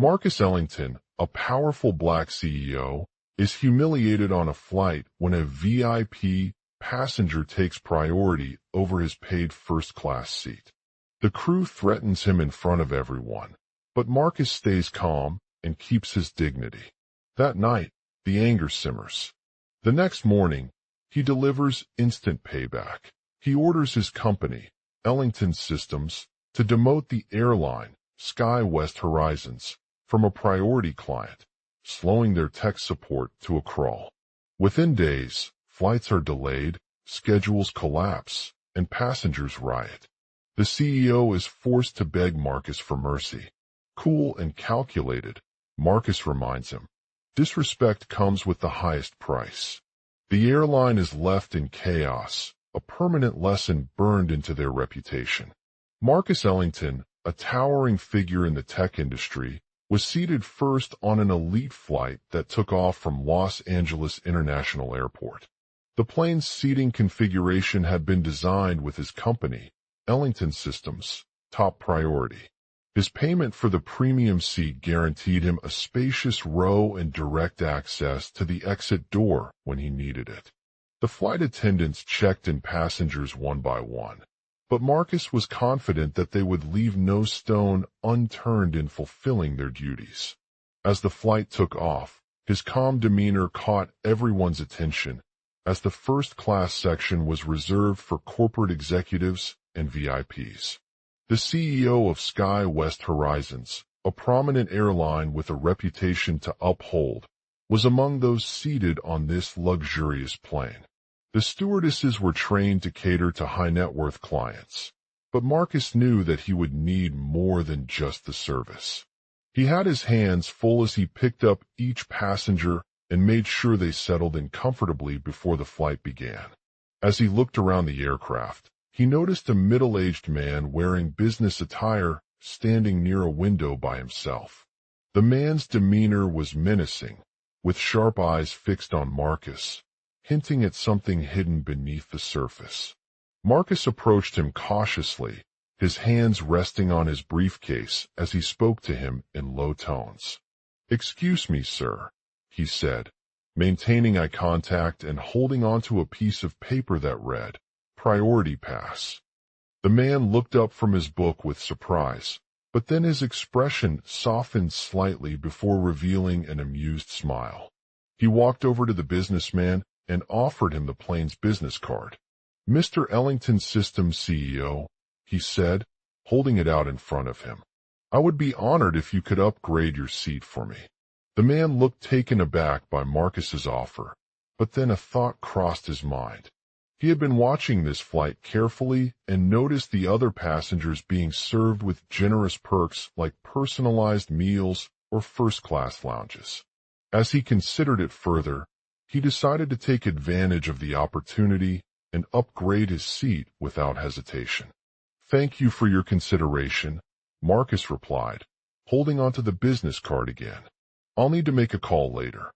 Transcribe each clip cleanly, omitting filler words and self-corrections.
Marcus Ellington, a powerful black CEO, is humiliated on a flight when a VIP passenger takes priority over his paid first-class seat. The crew threatens him in front of everyone, but Marcus stays calm and keeps his dignity. That night, the anger simmers. The next morning, he delivers instant payback. He orders his company, Ellington Systems, to demote the airline, SkyWest Horizons, from a priority client, slowing their tech support to a crawl. Within days, flights are delayed, schedules collapse, and passengers riot. The CEO is forced to beg Marcus for mercy. Cool and calculated, Marcus reminds him, disrespect comes with the highest price. The airline is left in chaos, a permanent lesson burned into their reputation. Marcus Ellington, a towering figure in the tech industry, was seated first on an elite flight that took off from Los Angeles International Airport. The plane's seating configuration had been designed with his company, Ellington Systems, top priority. His payment for the premium seat guaranteed him a spacious row and direct access to the exit door when he needed it. The flight attendants checked in passengers one by one, but Marcus was confident that they would leave no stone unturned in fulfilling their duties. As the flight took off, his calm demeanor caught everyone's attention, as the first-class section was reserved for corporate executives and VIPs. The CEO of SkyWest Horizons, a prominent airline with a reputation to uphold, was among those seated on this luxurious plane. The stewardesses were trained to cater to high-net-worth clients, but Marcus knew that he would need more than just the service. He had his hands full as he picked up each passenger and made sure they settled in comfortably before the flight began. As he looked around the aircraft, he noticed a middle-aged man wearing business attire standing near a window by himself. The man's demeanor was menacing, with sharp eyes fixed on Marcus, hinting at something hidden beneath the surface. Marcus approached him cautiously, his hands resting on his briefcase as he spoke to him in low tones. "Excuse me, sir," he said, maintaining eye contact and holding onto a piece of paper that read, "Priority Pass." The man looked up from his book with surprise, but then his expression softened slightly before revealing an amused smile. He walked over to the businessman and offered him the plane's business card. "Mr. Ellington Systems CEO," he said, holding it out in front of him. "I would be honored if you could upgrade your seat for me." The man looked taken aback by Marcus's offer, but then a thought crossed his mind. He had been watching this flight carefully and noticed the other passengers being served with generous perks like personalized meals or first-class lounges. As he considered it further, he decided to take advantage of the opportunity and upgrade his seat without hesitation. "Thank you for your consideration," Marcus replied, holding onto the business card again. "I'll need to make a call later."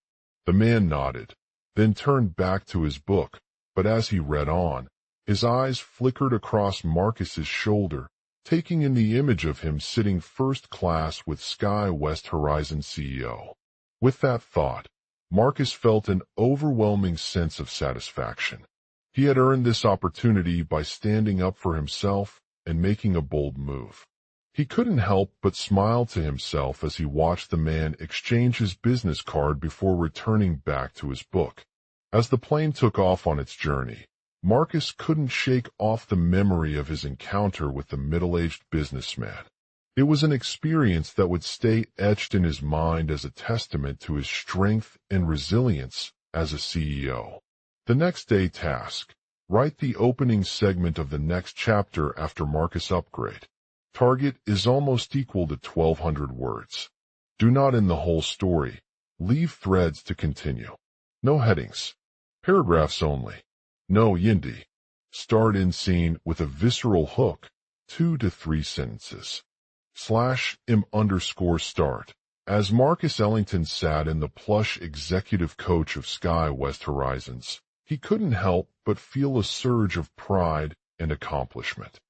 The man nodded, then turned back to his book, but as he read on, his eyes flickered across Marcus's shoulder, taking in the image of him sitting first class with SkyWest Horizon CEO. With that thought, Marcus felt an overwhelming sense of satisfaction. He had earned this opportunity by standing up for himself and making a bold move. He couldn't help but smile to himself as he watched the man exchange his business card before returning back to his book. As the plane took off on its journey, Marcus couldn't shake off the memory of his encounter with the middle-aged businessman. It was an experience that would stay etched in his mind as a testament to his strength and resilience as a CEO. The next day task: write the opening segment of the next chapter after Marcus upgrade. Target is almost equal to 1,200 words. Do not end the whole story. Leave threads to continue. No headings. Paragraphs only. No yindi. Start in scene with a visceral hook, 2 to 3 sentences. /m_start. As Marcus Ellington sat in the plush executive coach of SkyWest Horizons, he couldn't help but feel a surge of pride and accomplishment.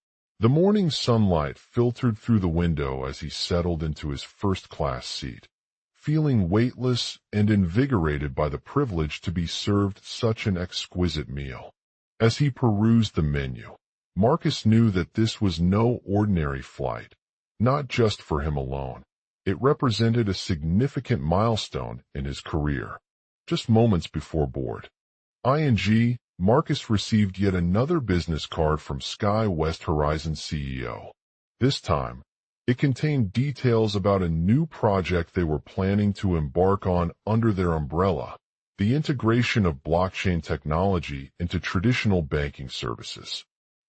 The morning sunlight filtered through the window as he settled into his first-class seat, feeling weightless and invigorated by the privilege to be served such an exquisite meal. As he perused the menu, Marcus knew that this was no ordinary flight, not just for him alone. It represented a significant milestone in his career. Just moments before board, Marcus received yet another business card from Sky West Horizon CEO. This time, it contained details about a new project they were planning to embark on under their umbrella, the integration of blockchain technology into traditional banking services.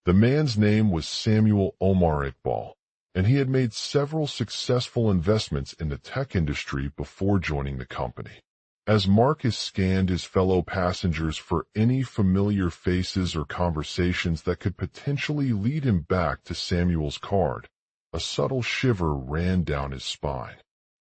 The man's name was Samuel Omar Iqbal, and he had made several successful investments in the tech industry before joining the company. As Marcus scanned his fellow passengers for any familiar faces or conversations that could potentially lead him back to Samuel's card, a subtle shiver ran down his spine.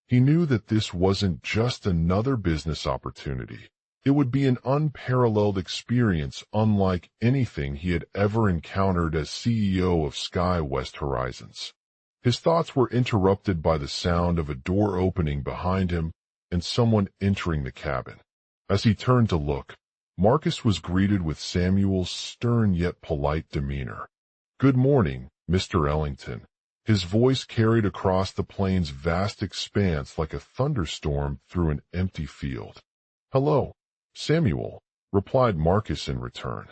He knew that this wasn't just another business opportunity. It would be an unparalleled experience unlike anything he had ever encountered as CEO of Sky West Horizons. His thoughts were interrupted by the sound of a door opening behind him and someone entering the cabin. As he turned to look, Marcus was greeted with Samuel's stern yet polite demeanor. "Good morning, Mr. Ellington." His voice carried across the plane's vast expanse like a thunderstorm through an empty field. "Hello, Samuel," replied Marcus in return.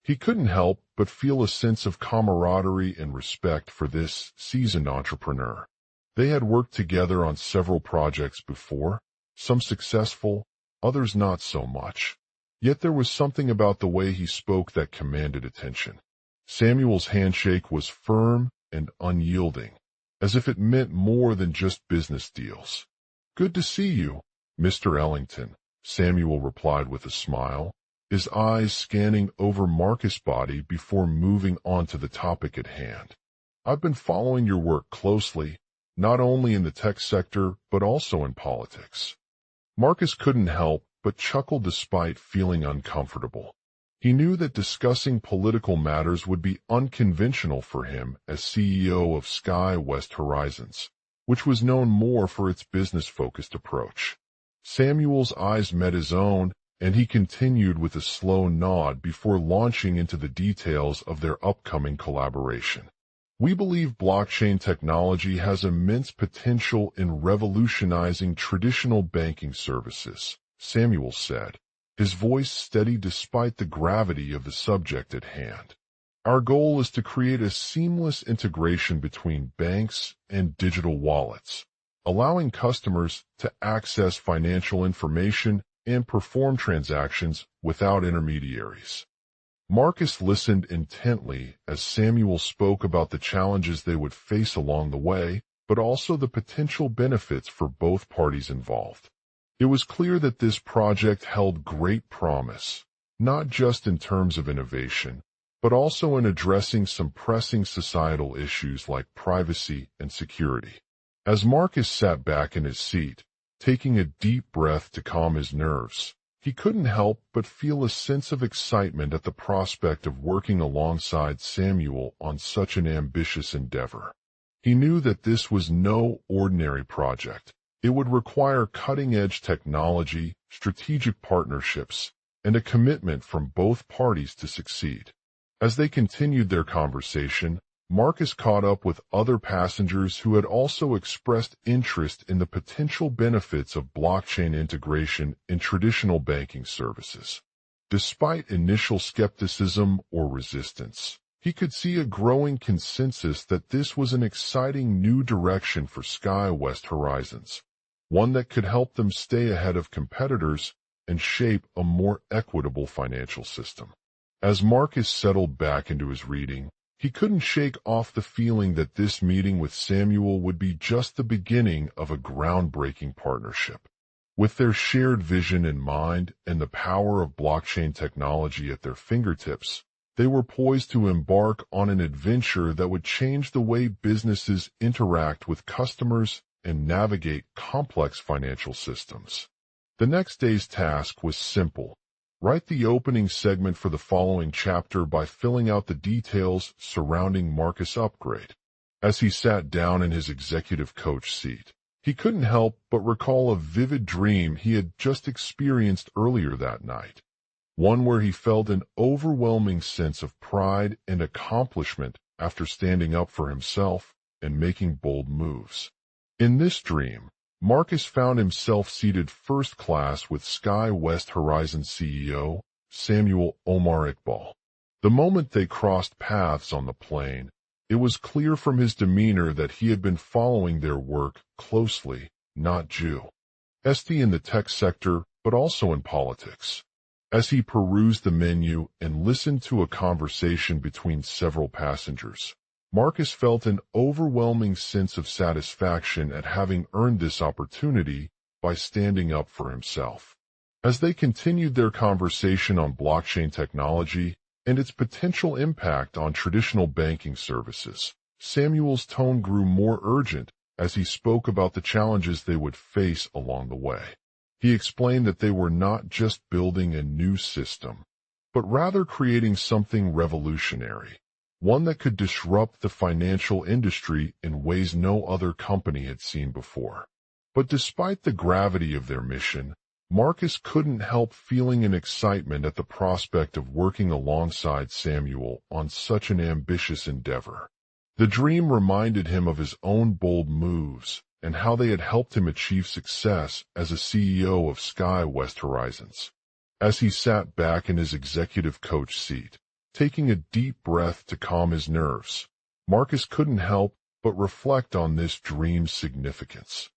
He couldn't help but feel a sense of camaraderie and respect for this seasoned entrepreneur. They had worked together on several projects before, some successful, others not so much. Yet there was something about the way he spoke that commanded attention. Samuel's handshake was firm and unyielding, as if it meant more than just business deals. "Good to see you, Mr. Ellington," Samuel replied with a smile, his eyes scanning over Marcus' body before moving on to the topic at hand. "I've been following your work closely, not only in the tech sector but also in politics." Marcus couldn't help but chuckle despite feeling uncomfortable. He knew that discussing political matters would be unconventional for him as CEO of Sky West Horizons, which was known more for its business-focused approach. Samuel's eyes met his own, and he continued with a slow nod before launching into the details of their upcoming collaboration. "We believe blockchain technology has immense potential in revolutionizing traditional banking services," Samuel said, his voice steady despite the gravity of the subject at hand. "Our goal is to create a seamless integration between banks and digital wallets, allowing customers to access financial information and perform transactions without intermediaries." Marcus listened intently as Samuel spoke about the challenges they would face along the way, but also the potential benefits for both parties involved. It was clear that this project held great promise, not just in terms of innovation, but also in addressing some pressing societal issues like privacy and security. As Marcus sat back in his seat, taking a deep breath to calm his nerves, he couldn't help but feel a sense of excitement at the prospect of working alongside Samuel on such an ambitious endeavor. He knew that this was no ordinary project. It would require cutting-edge technology, strategic partnerships, and a commitment from both parties to succeed. As they continued their conversation, Marcus caught up with other passengers who had also expressed interest in the potential benefits of blockchain integration in traditional banking services. Despite initial skepticism or resistance, he could see a growing consensus that this was an exciting new direction for Sky West Horizons, one that could help them stay ahead of competitors and shape a more equitable financial system. As Marcus settled back into his reading, he couldn't shake off the feeling that this meeting with Samuel would be just the beginning of a groundbreaking partnership. With their shared vision in mind and the power of blockchain technology at their fingertips, they were poised to embark on an adventure that would change the way businesses interact with customers and navigate complex financial systems. The next day's task was simple, Write the opening segment for the following chapter by filling out the details surrounding Marcus' upgrade. As he sat down in his executive coach seat, he couldn't help but recall a vivid dream he had just experienced earlier that night. One where he felt an overwhelming sense of pride and accomplishment after standing up for himself and making bold moves. In this dream, Marcus found himself seated first class with SkyWest Horizon CEO Samuel Omar Iqbal. The moment they crossed paths on the plane, it was clear from his demeanor that he had been following their work closely, not just in the tech sector, but also in politics. As he perused the menu and listened to a conversation between several passengers, Marcus felt an overwhelming sense of satisfaction at having earned this opportunity by standing up for himself. As they continued their conversation on blockchain technology and its potential impact on traditional banking services, Samuel's tone grew more urgent as he spoke about the challenges they would face along the way. He explained that they were not just building a new system, but rather creating something revolutionary, one that could disrupt the financial industry in ways no other company had seen before. But despite the gravity of their mission, Marcus couldn't help feeling an excitement at the prospect of working alongside Samuel on such an ambitious endeavor. The dream reminded him of his own bold moves and how they had helped him achieve success as a CEO of SkyWest Horizons. As he sat back in his executive coach seat, taking a deep breath to calm his nerves, Marcus couldn't help but reflect on this dream's significance.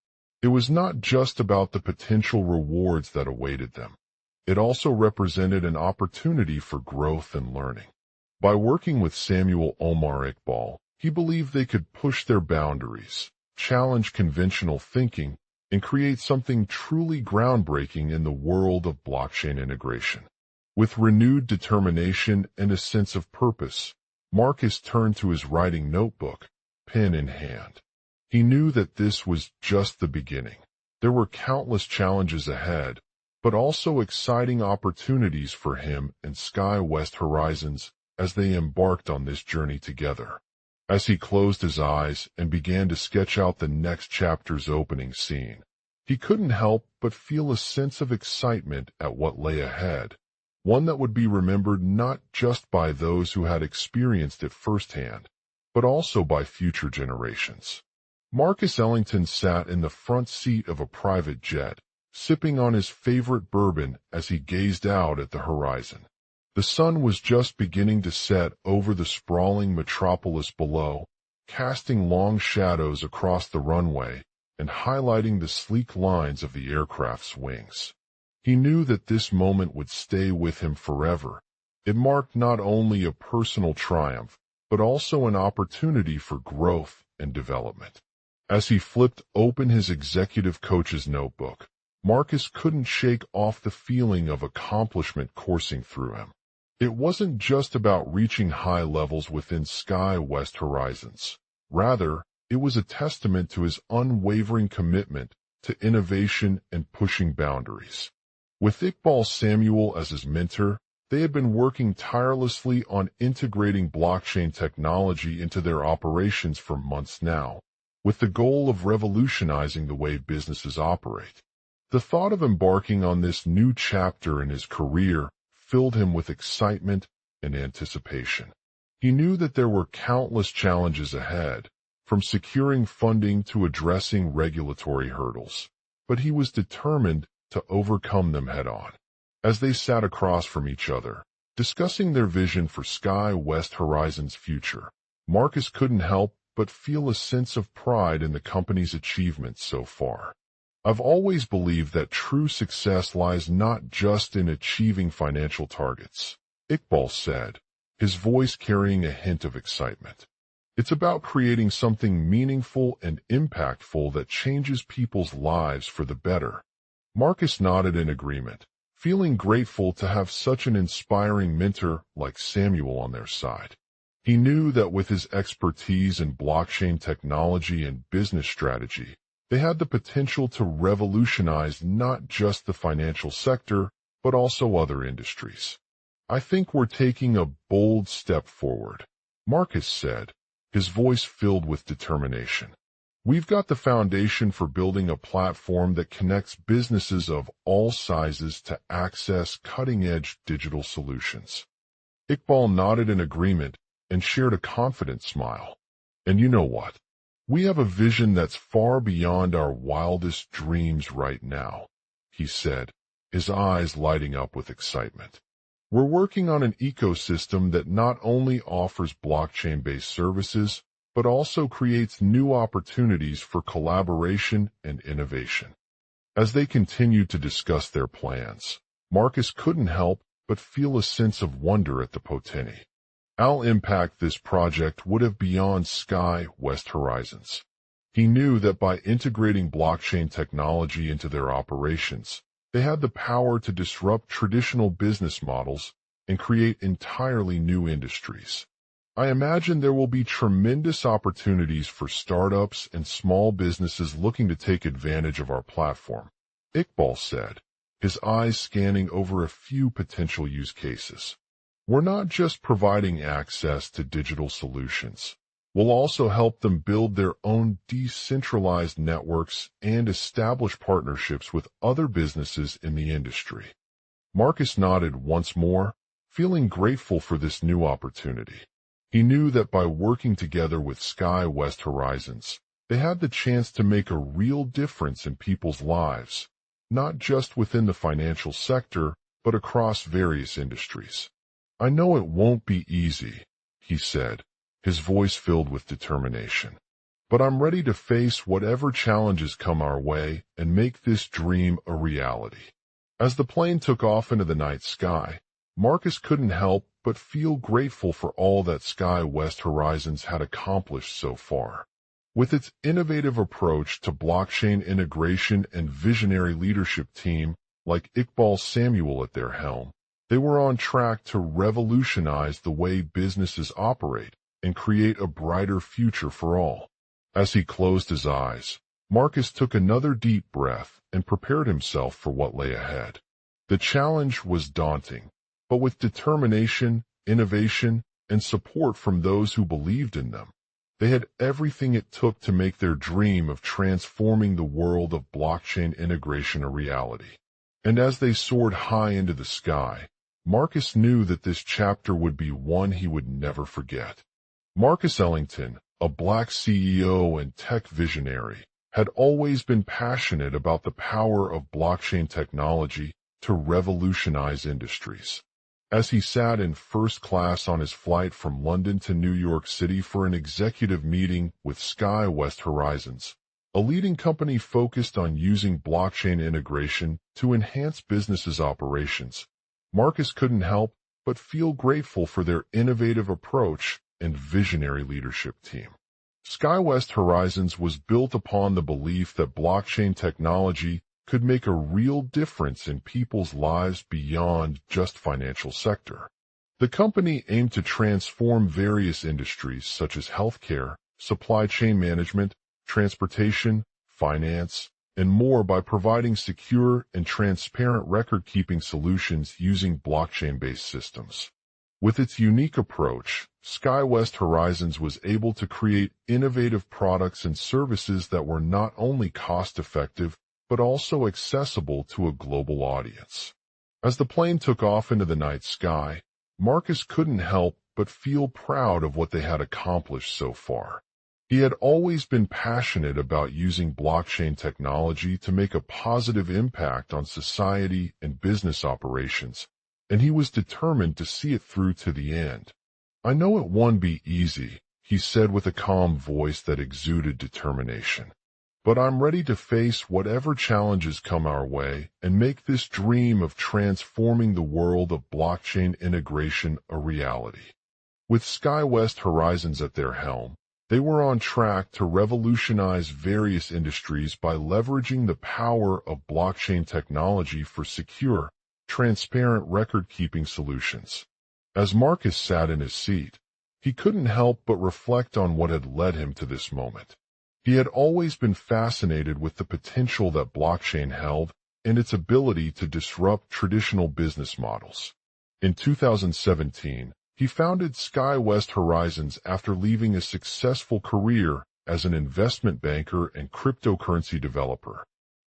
It was not just about the potential rewards that awaited them. It also represented an opportunity for growth and learning. By working with Samuel Omar Iqbal, he believed they could push their boundaries, challenge conventional thinking, and create something truly groundbreaking in the world of blockchain integration. With renewed determination and a sense of purpose, Marcus turned to his writing notebook, pen in hand. He knew that this was just the beginning. There were countless challenges ahead, but also exciting opportunities for him and SkyWest Horizons as they embarked on this journey together. As he closed his eyes and began to sketch out the next chapter's opening scene, he couldn't help but feel a sense of excitement at what lay ahead, one that would be remembered not just by those who had experienced it firsthand, but also by future generations. Marcus Ellington sat in the front seat of a private jet, sipping on his favorite bourbon as he gazed out at the horizon. The sun was just beginning to set over the sprawling metropolis below, casting long shadows across the runway and highlighting the sleek lines of the aircraft's wings. He knew that this moment would stay with him forever. It marked not only a personal triumph, but also an opportunity for growth and development. As he flipped open his executive coach's notebook, Marcus couldn't shake off the feeling of accomplishment coursing through him. It wasn't just about reaching high levels within SkyWest Horizons. Rather, it was a testament to his unwavering commitment to innovation and pushing boundaries. With Iqbal Samuel as his mentor, they had been working tirelessly on integrating blockchain technology into their operations for months now, with the goal of revolutionizing the way businesses operate. The thought of embarking on this new chapter in his career filled him with excitement and anticipation. He knew that there were countless challenges ahead, from securing funding to addressing regulatory hurdles, but he was determined to overcome them head-on. As they sat across from each other, discussing their vision for SkyWest Horizons' future, Marcus couldn't help but feel a sense of pride in the company's achievements so far. I've always believed that true success lies not just in achieving financial targets, Iqbal said, his voice carrying a hint of excitement. It's about creating something meaningful and impactful that changes people's lives for the better. Marcus nodded in agreement, feeling grateful to have such an inspiring mentor like Samuel on their side. He knew that with his expertise in blockchain technology and business strategy, they had the potential to revolutionize not just the financial sector, but also other industries. I think we're taking a bold step forward, Marcus said, his voice filled with determination. We've got the foundation for building a platform that connects businesses of all sizes to access cutting-edge digital solutions. Iqbal nodded in agreement and shared a confident smile. And you know what? We have a vision that's far beyond our wildest dreams right now, he said, his eyes lighting up with excitement. We're working on an ecosystem that not only offers blockchain-based services, but also creates new opportunities for collaboration and innovation. As they continued to discuss their plans, Marcus couldn't help but feel a sense of wonder at the potential. How impact this project would have beyond Sky West Horizons. He knew that by integrating blockchain technology into their operations, they had the power to disrupt traditional business models and create entirely new industries. I imagine there will be tremendous opportunities for startups and small businesses looking to take advantage of our platform, Iqbal said, his eyes scanning over a few potential use cases. We're not just providing access to digital solutions. We'll also help them build their own decentralized networks and establish partnerships with other businesses in the industry. Marcus nodded once more, feeling grateful for this new opportunity. He knew that by working together with Sky West Horizons, they had the chance to make a real difference in people's lives, not just within the financial sector, but across various industries. I know it won't be easy, he said, his voice filled with determination. But I'm ready to face whatever challenges come our way and make this dream a reality. As the plane took off into the night sky, Marcus couldn't help but feel grateful for all that Sky West Horizons had accomplished so far. With its innovative approach to blockchain integration and visionary leadership team like Iqbal Samuel at their helm, they were on track to revolutionize the way businesses operate and create a brighter future for all. As he closed his eyes, Marcus took another deep breath and prepared himself for what lay ahead. The challenge was daunting, but with determination, innovation, and support from those who believed in them, they had everything it took to make their dream of transforming the world of blockchain integration a reality. And as they soared high into the sky, Marcus knew that this chapter would be one he would never forget. Marcus Ellington, a Black CEO and tech visionary, had always been passionate about the power of blockchain technology to revolutionize industries. As he sat in first class on his flight from London to New York City for an executive meeting with Sky West Horizons, a leading company focused on using blockchain integration to enhance businesses' operations, Marcus couldn't help but feel grateful for their innovative approach and visionary leadership team. Sky West Horizons was built upon the belief that blockchain technology could make a real difference in people's lives beyond just financial sector. The company aimed to transform various industries such as healthcare, supply chain management, transportation, finance, and more by providing secure and transparent record-keeping solutions using blockchain-based systems. With its unique approach, Sky West Horizons was able to create innovative products and services that were not only cost-effective, but also accessible to a global audience. As the plane took off into the night sky, Marcus couldn't help but feel proud of what they had accomplished so far. He had always been passionate about using blockchain technology to make a positive impact on society and business operations, and he was determined to see it through to the end. I know it won't be easy, he said with a calm voice that exuded determination. But I'm ready to face whatever challenges come our way and make this dream of transforming the world of blockchain integration a reality. With Sky West Horizons at their helm, they were on track to revolutionize various industries by leveraging the power of blockchain technology for secure, transparent record-keeping solutions. As Marcus sat in his seat, he couldn't help but reflect on what had led him to this moment. He had always been fascinated with the potential that blockchain held, and its ability to disrupt traditional business models. In 2017, he founded SkyWest Horizons after leaving a successful career as an investment banker and cryptocurrency developer.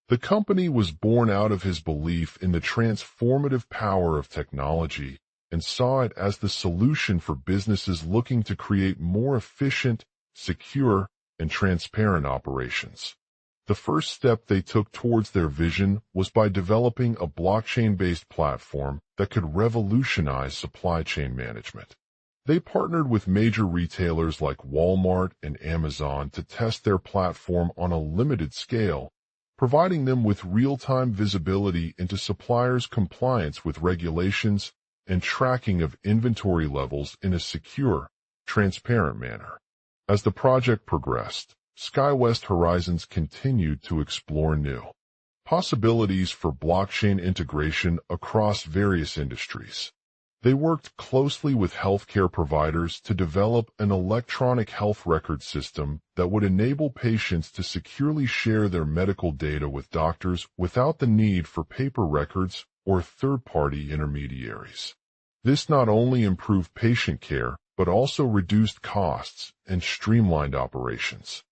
The company was born out of his belief in the transformative power of technology and saw it as the solution for businesses looking to create more efficient, secure, and transparent operations. The first step they took towards their vision was by developing a blockchain-based platform that could revolutionize supply chain management. They partnered with major retailers like Walmart and Amazon to test their platform on a limited scale, providing them with real-time visibility into suppliers' compliance with regulations and tracking of inventory levels in a secure, transparent manner. As the project progressed, SkyWest Horizons continued to explore new possibilities for blockchain integration across various industries. They worked closely with healthcare providers to develop an electronic health record system that would enable patients to securely share their medical data with doctors without the need for paper records or third-party intermediaries. This not only improved patient care, but also reduced costs and streamlined operations.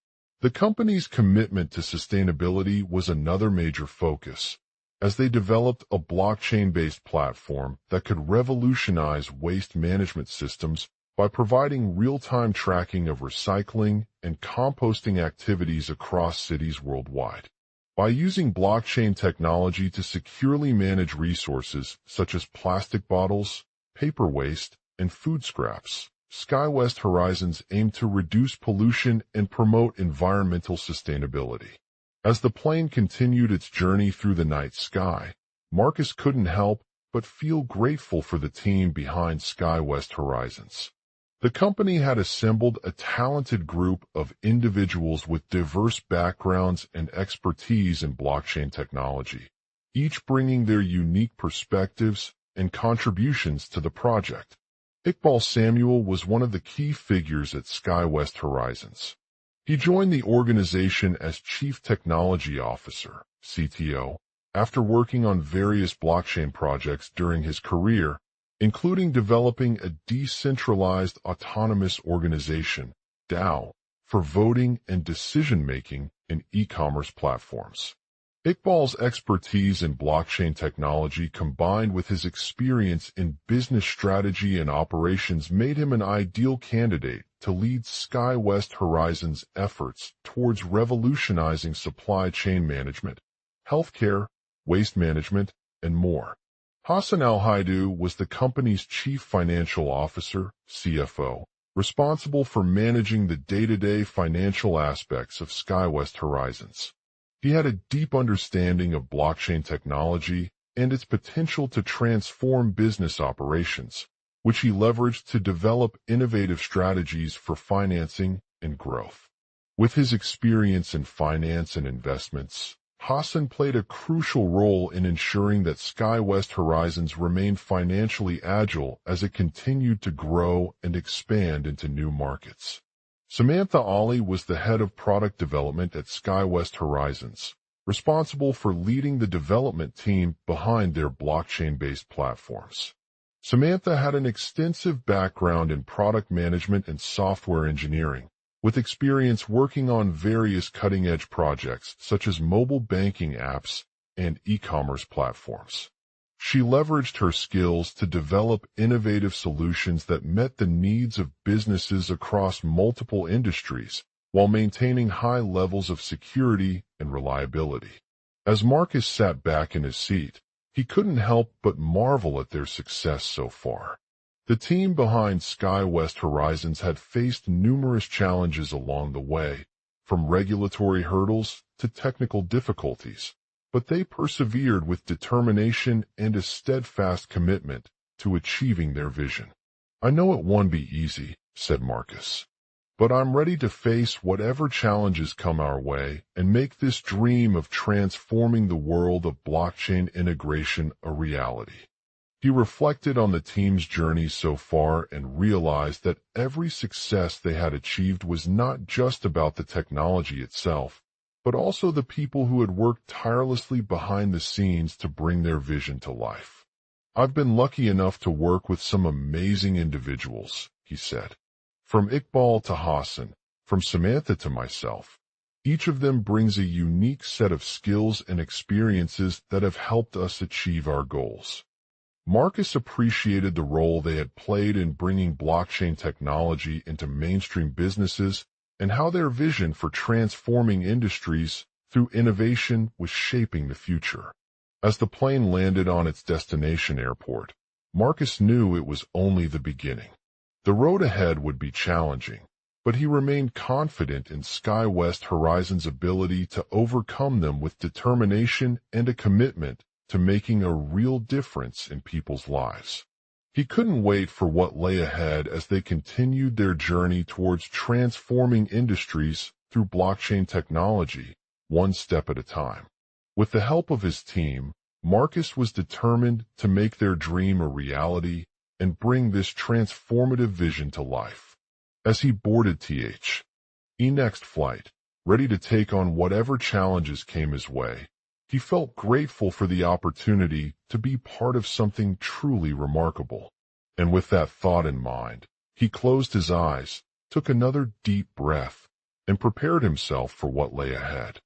The company's commitment to sustainability was another major focus, as they developed a blockchain-based platform that could revolutionize waste management systems by providing real-time tracking of recycling and composting activities across cities worldwide. By using blockchain technology to securely manage resources such as plastic bottles, paper waste, and food scraps, SkyWest Horizons aimed to reduce pollution and promote environmental sustainability. As the plane continued its journey through the night sky, Marcus couldn't help but feel grateful for the team behind SkyWest Horizons. The company had assembled a talented group of individuals with diverse backgrounds and expertise in blockchain technology, each bringing their unique perspectives and contributions to the project. Iqbal Samuel was one of the key figures at SkyWest Horizons. He joined the organization as Chief Technology Officer, CTO, after working on various blockchain projects during his career, including developing a decentralized autonomous organization, DAO, for voting and decision-making in e-commerce platforms. Iqbal's expertise in blockchain technology combined with his experience in business strategy and operations made him an ideal candidate to lead SkyWest Horizons' efforts towards revolutionizing supply chain management, healthcare, waste management, and more. Hassan Al-Haidu was the company's chief financial officer, CFO, responsible for managing the day-to-day financial aspects of SkyWest Horizons. He had a deep understanding of blockchain technology and its potential to transform business operations, which he leveraged to develop innovative strategies for financing and growth. With his experience in finance and investments, Hassan played a crucial role in ensuring that SkyWest Horizons remained financially agile as it continued to grow and expand into new markets. Samantha Ali was the head of product development at SkyWest Horizons, responsible for leading the development team behind their blockchain-based platforms. Samantha had an extensive background in product management and software engineering, with experience working on various cutting-edge projects such as mobile banking apps and e-commerce platforms. She leveraged her skills to develop innovative solutions that met the needs of businesses across multiple industries while maintaining high levels of security and reliability. As Marcus sat back in his seat, he couldn't help but marvel at their success so far. The team behind SkyWest Horizons had faced numerous challenges along the way, from regulatory hurdles to technical difficulties, but they persevered with determination and a steadfast commitment to achieving their vision. "I know it won't be easy," said Marcus, "but I'm ready to face whatever challenges come our way and make this dream of transforming the world of blockchain integration a reality." He reflected on the team's journey so far and realized that every success they had achieved was not just about the technology itself, but also the people who had worked tirelessly behind the scenes to bring their vision to life. "I've been lucky enough to work with some amazing individuals," he said. "From Iqbal to Hassan, from Samantha to myself. Each of them brings a unique set of skills and experiences that have helped us achieve our goals." Marcus appreciated the role they had played in bringing blockchain technology into mainstream businesses and how their vision for transforming industries through innovation was shaping the future. As the plane landed on its destination airport, Marcus knew it was only the beginning. The road ahead would be challenging, but he remained confident in SkyWest Horizon's ability to overcome them with determination and a commitment to making a real difference in people's lives. He couldn't wait for what lay ahead as they continued their journey towards transforming industries through blockchain technology, one step at a time. With the help of his team, Marcus was determined to make their dream a reality and bring this transformative vision to life. As he boarded TH's next flight, ready to take on whatever challenges came his way, he felt grateful for the opportunity to be part of something truly remarkable. And with that thought in mind, he closed his eyes, took another deep breath, and prepared himself for what lay ahead.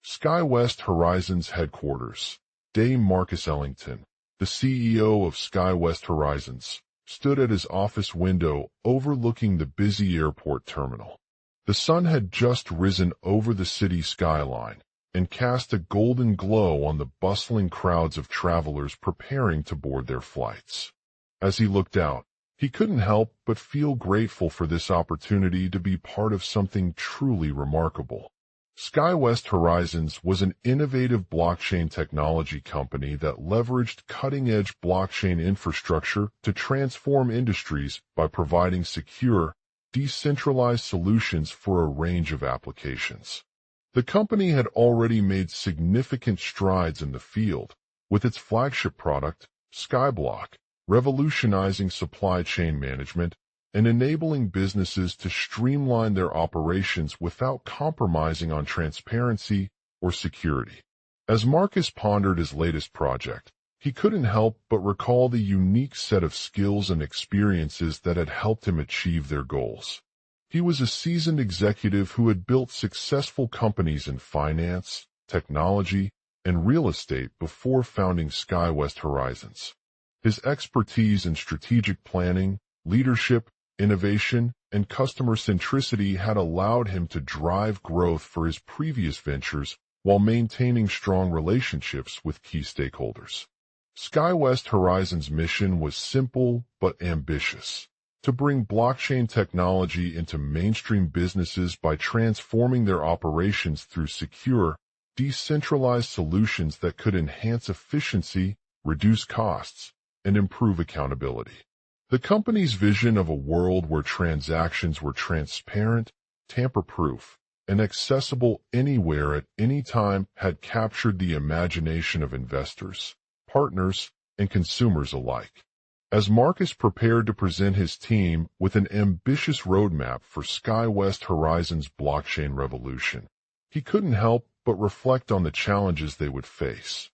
SkyWest Horizon's headquarters. Dame Marcus Ellington, the CEO of SkyWest Horizons, stood at his office window overlooking the busy airport terminal. The sun had just risen over the city skyline and cast a golden glow on the bustling crowds of travelers preparing to board their flights. As he looked out, he couldn't help but feel grateful for this opportunity to be part of something truly remarkable. SkyWest Horizons was an innovative blockchain technology company that leveraged cutting-edge blockchain infrastructure to transform industries by providing secure, decentralized solutions for a range of applications. The company had already made significant strides in the field, with its flagship product, Skyblock, revolutionizing supply chain management and enabling businesses to streamline their operations without compromising on transparency or security. As Marcus pondered his latest project, he couldn't help but recall the unique set of skills and experiences that had helped him achieve their goals. He was a seasoned executive who had built successful companies in finance, technology, and real estate before founding SkyWest Horizons. His expertise in strategic planning, leadership, innovation, and customer centricity had allowed him to drive growth for his previous ventures while maintaining strong relationships with key stakeholders. SkyWest Horizons' mission was simple but ambitious: to bring blockchain technology into mainstream businesses by transforming their operations through secure, decentralized solutions that could enhance efficiency, reduce costs, and improve accountability. The company's vision of a world where transactions were transparent, tamper-proof, and accessible anywhere at any time had captured the imagination of investors, partners, and consumers alike. As Marcus prepared to present his team with an ambitious roadmap for SkyWest Horizons' blockchain revolution, he couldn't help but reflect on the challenges they would face.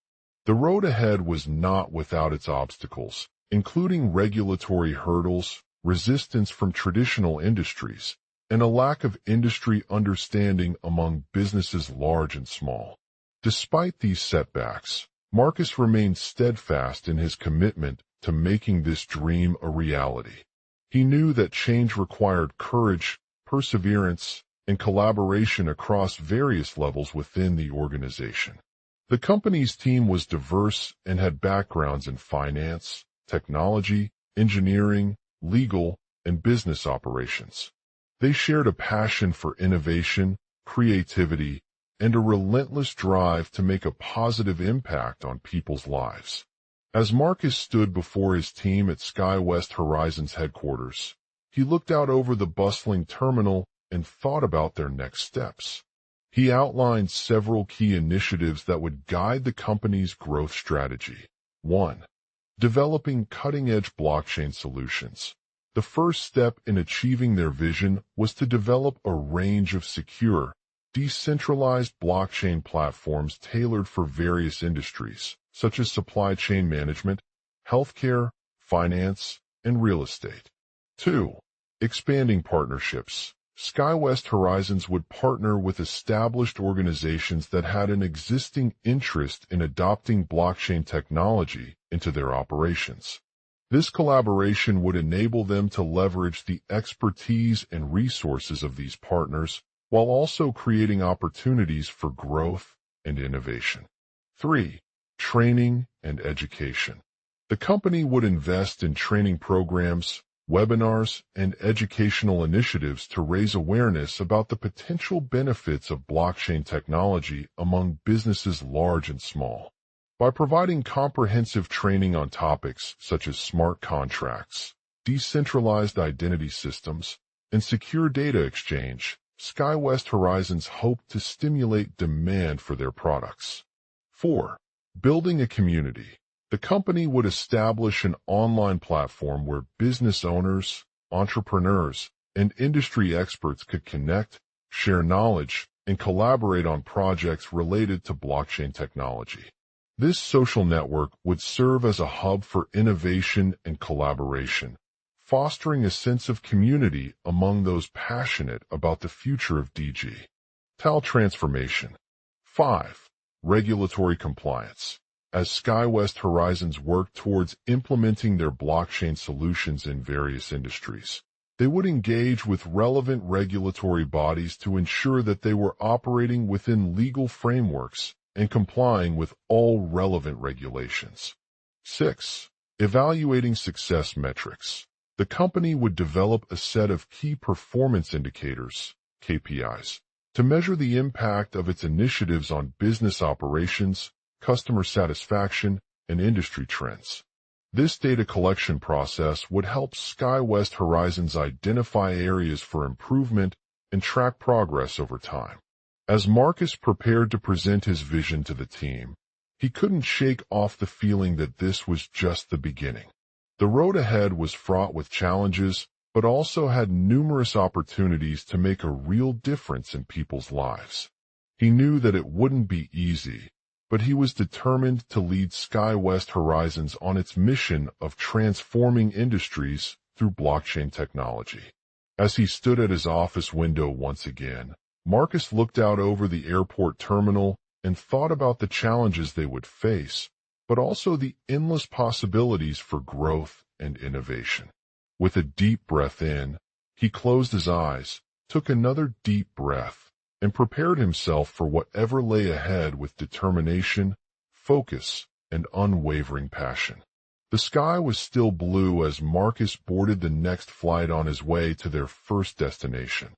The road ahead was not without its obstacles, including regulatory hurdles, resistance from traditional industries, and a lack of industry understanding among businesses large and small. Despite these setbacks, Marcus remained steadfast in his commitment to making this dream a reality. He knew that change required courage, perseverance, and collaboration across various levels within the organization. The company's team was diverse and had backgrounds in finance, technology, engineering, legal, and business operations. They shared a passion for innovation, creativity, and a relentless drive to make a positive impact on people's lives. As Marcus stood before his team at SkyWest Horizons headquarters, he looked out over the bustling terminal and thought about their next steps. He outlined several key initiatives that would guide the company's growth strategy. 1. Developing cutting-edge blockchain solutions. The first step in achieving their vision was to develop a range of secure, decentralized blockchain platforms tailored for various industries, such as supply chain management, healthcare, finance, and real estate. 2. Expanding partnerships. SkyWest Horizons would partner with established organizations that had an existing interest in adopting blockchain technology into their operations. This collaboration would enable them to leverage the expertise and resources of these partners while also creating opportunities for growth and innovation. 3. Training and education. The company would invest in training programs, webinars, and educational initiatives to raise awareness about the potential benefits of blockchain technology among businesses large and small. By providing comprehensive training on topics such as smart contracts, decentralized identity systems, and secure data exchange, SkyWest Horizons hoped to stimulate demand for their products. 4. Building a community. The company would establish an online platform where business owners, entrepreneurs, and industry experts could connect, share knowledge, and collaborate on projects related to blockchain technology. This social network would serve as a hub for innovation and collaboration, fostering a sense of community among those passionate about the future of digital transformation. 5. Regulatory compliance. As SkyWest Horizons worked towards implementing their blockchain solutions in various industries, they would engage with relevant regulatory bodies to ensure that they were operating within legal frameworks and complying with all relevant regulations. 6. Evaluating success metrics. The company would develop a set of key performance indicators, KPIs, to measure the impact of its initiatives on business operations, customer satisfaction, and industry trends. This data collection process would help SkyWest Horizons identify areas for improvement and track progress over time. As Marcus prepared to present his vision to the team, he couldn't shake off the feeling that this was just the beginning. The road ahead was fraught with challenges, but also had numerous opportunities to make a real difference in people's lives. He knew that it wouldn't be easy, but he was determined to lead SkyWest Horizons on its mission of transforming industries through blockchain technology. As he stood at his office window once again, Marcus looked out over the airport terminal and thought about the challenges they would face, but also the endless possibilities for growth and innovation. With a deep breath in, he closed his eyes, took another deep breath, and prepared himself for whatever lay ahead with determination, focus, and unwavering passion. The sky was still blue as Marcus boarded the next flight on his way to their first destination,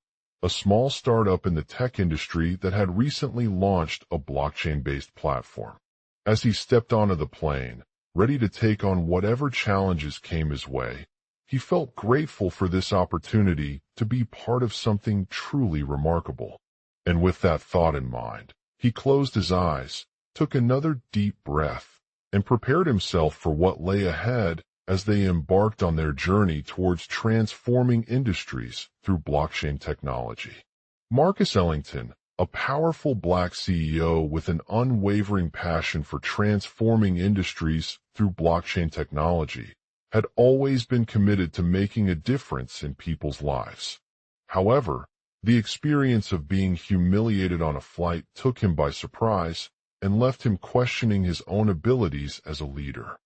a small startup in the tech industry that had recently launched a blockchain-based platform. As he stepped onto the plane, ready to take on whatever challenges came his way, he felt grateful for this opportunity to be part of something truly remarkable. And with that thought in mind, he closed his eyes, took another deep breath, and prepared himself for what lay ahead as they embarked on their journey towards transforming industries through blockchain technology. Marcus Ellington, a powerful Black CEO with an unwavering passion for transforming industries through blockchain technology, had always been committed to making a difference in people's lives. However, the experience of being humiliated on a flight took him by surprise and left him questioning his own abilities as a leader.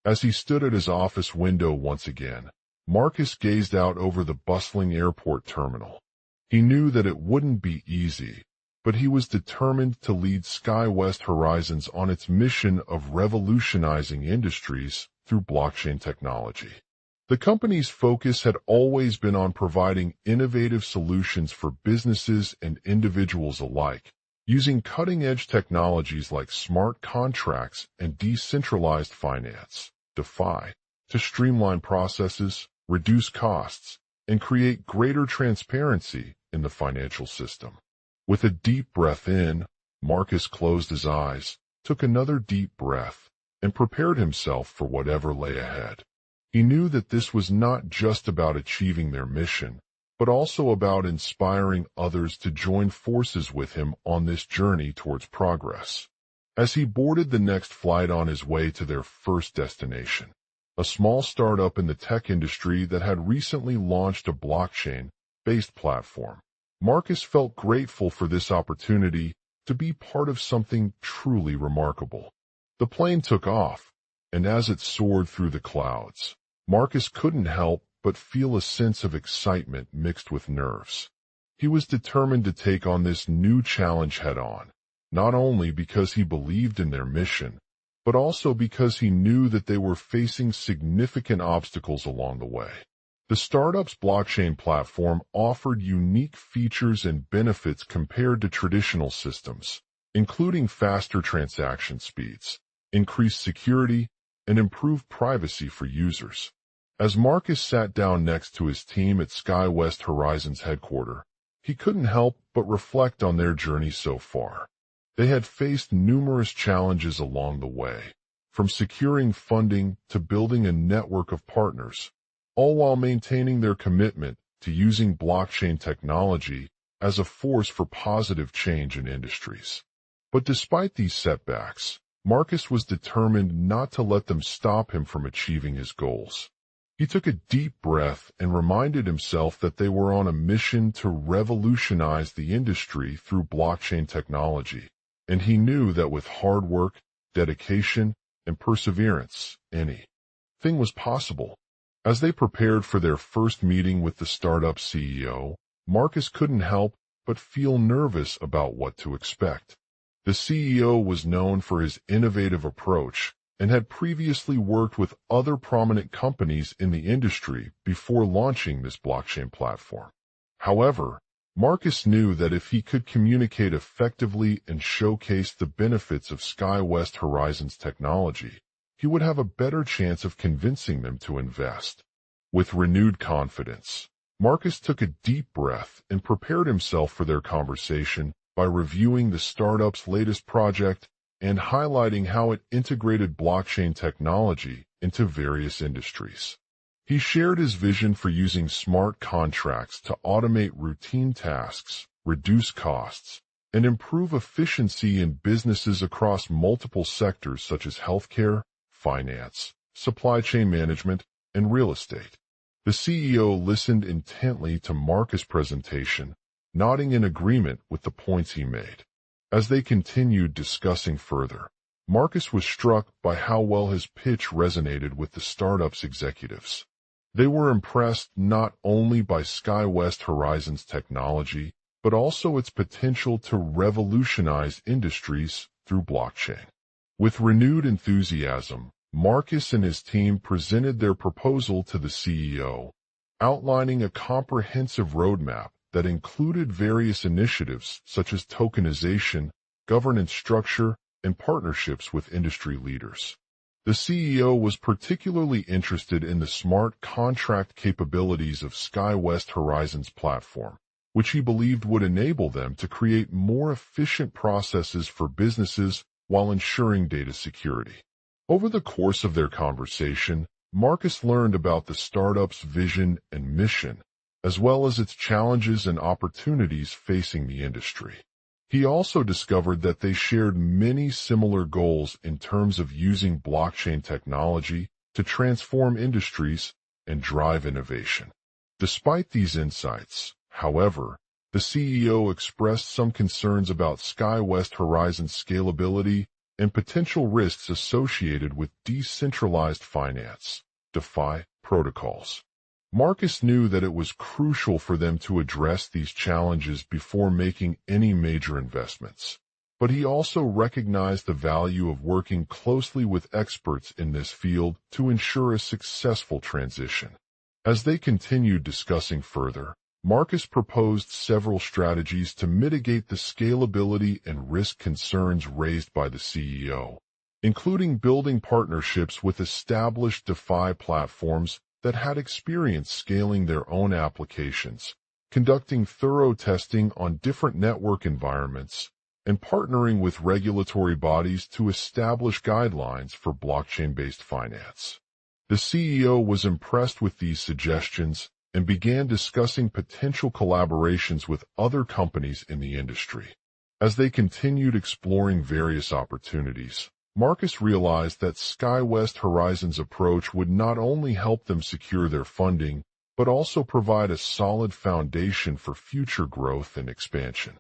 As he stood at his office window once again, Marcus gazed out over the bustling airport terminal. He knew that it wouldn't be easy, but he was determined to lead SkyWest Horizons on its mission of revolutionizing industries through blockchain technology. The company's focus had always been on providing innovative solutions for businesses and individuals alike, using cutting-edge technologies like smart contracts and decentralized finance, DeFi, to streamline processes, reduce costs, and create greater transparency in the financial system. With a deep breath in, Marcus closed his eyes, took another deep breath, and prepared himself for whatever lay ahead. He knew that this was not just about achieving their mission, but also about inspiring others to join forces with him on this journey towards progress. As he boarded the next flight on his way to their first destination, a small startup in the tech industry that had recently launched a blockchain-based platform, Marcus felt grateful for this opportunity to be part of something truly remarkable. The plane took off, and as it soared through the clouds, Marcus couldn't help but feel a sense of excitement mixed with nerves. He was determined to take on this new challenge head-on, not only because he believed in their mission, but also because he knew that they were facing significant obstacles along the way. The startup's blockchain platform offered unique features and benefits compared to traditional systems, including faster transaction speeds, increased security, and improved privacy for users. As Marcus sat down next to his team at SkyWest Horizons headquarters, he couldn't help but reflect on their journey so far. They had faced numerous challenges along the way, from securing funding to building a network of partners, all while maintaining their commitment to using blockchain technology as a force for positive change in industries. But despite these setbacks, Marcus was determined not to let them stop him from achieving his goals. He took a deep breath and reminded himself that they were on a mission to revolutionize the industry through blockchain technology, and he knew that with hard work, dedication, and perseverance, anything was possible. As they prepared for their first meeting with the startup CEO, Marcus couldn't help but feel nervous about what to expect. The CEO was known for his innovative approach and had previously worked with other prominent companies in the industry before launching this blockchain platform. However, Marcus knew that if he could communicate effectively and showcase the benefits of SkyWest Horizons technology, he would have a better chance of convincing them to invest. With renewed confidence, Marcus took a deep breath and prepared himself for their conversation by reviewing the startup's latest project and highlighting how it integrated blockchain technology into various industries. He shared his vision for using smart contracts to automate routine tasks, reduce costs, and improve efficiency in businesses across multiple sectors such as healthcare, finance, supply chain management, and real estate. The CEO listened intently to Marcus' presentation, nodding in agreement with the points he made. As they continued discussing further, Marcus was struck by how well his pitch resonated with the startup's executives. They were impressed not only by SkyWest Horizons technology, but also its potential to revolutionize industries through blockchain. With renewed enthusiasm, Marcus and his team presented their proposal to the CEO, outlining a comprehensive roadmap that included various initiatives such as tokenization, governance structure, and partnerships with industry leaders. The CEO was particularly interested in the smart contract capabilities of SkyWest Horizons platform, which he believed would enable them to create more efficient processes for businesses while ensuring data security. Over the course of their conversation, Marcus learned about the startup's vision and mission, as well as its challenges and opportunities facing the industry. He also discovered that they shared many similar goals in terms of using blockchain technology to transform industries and drive innovation. Despite these insights, however, the CEO expressed some concerns about SkyWest Horizons' scalability and potential risks associated with decentralized finance, DeFi, protocols. Marcus knew that it was crucial for them to address these challenges before making any major investments, but he also recognized the value of working closely with experts in this field to ensure a successful transition. As they continued discussing further, Marcus proposed several strategies to mitigate the scalability and risk concerns raised by the CEO, including building partnerships with established DeFi platforms that had experience scaling their own applications, conducting thorough testing on different network environments, and partnering with regulatory bodies to establish guidelines for blockchain-based finance. The CEO was impressed with these suggestions and began discussing potential collaborations with other companies in the industry. As they continued exploring various opportunities, Marcus realized that SkyWest Horizons' approach would not only help them secure their funding, but also provide a solid foundation for future growth and expansion.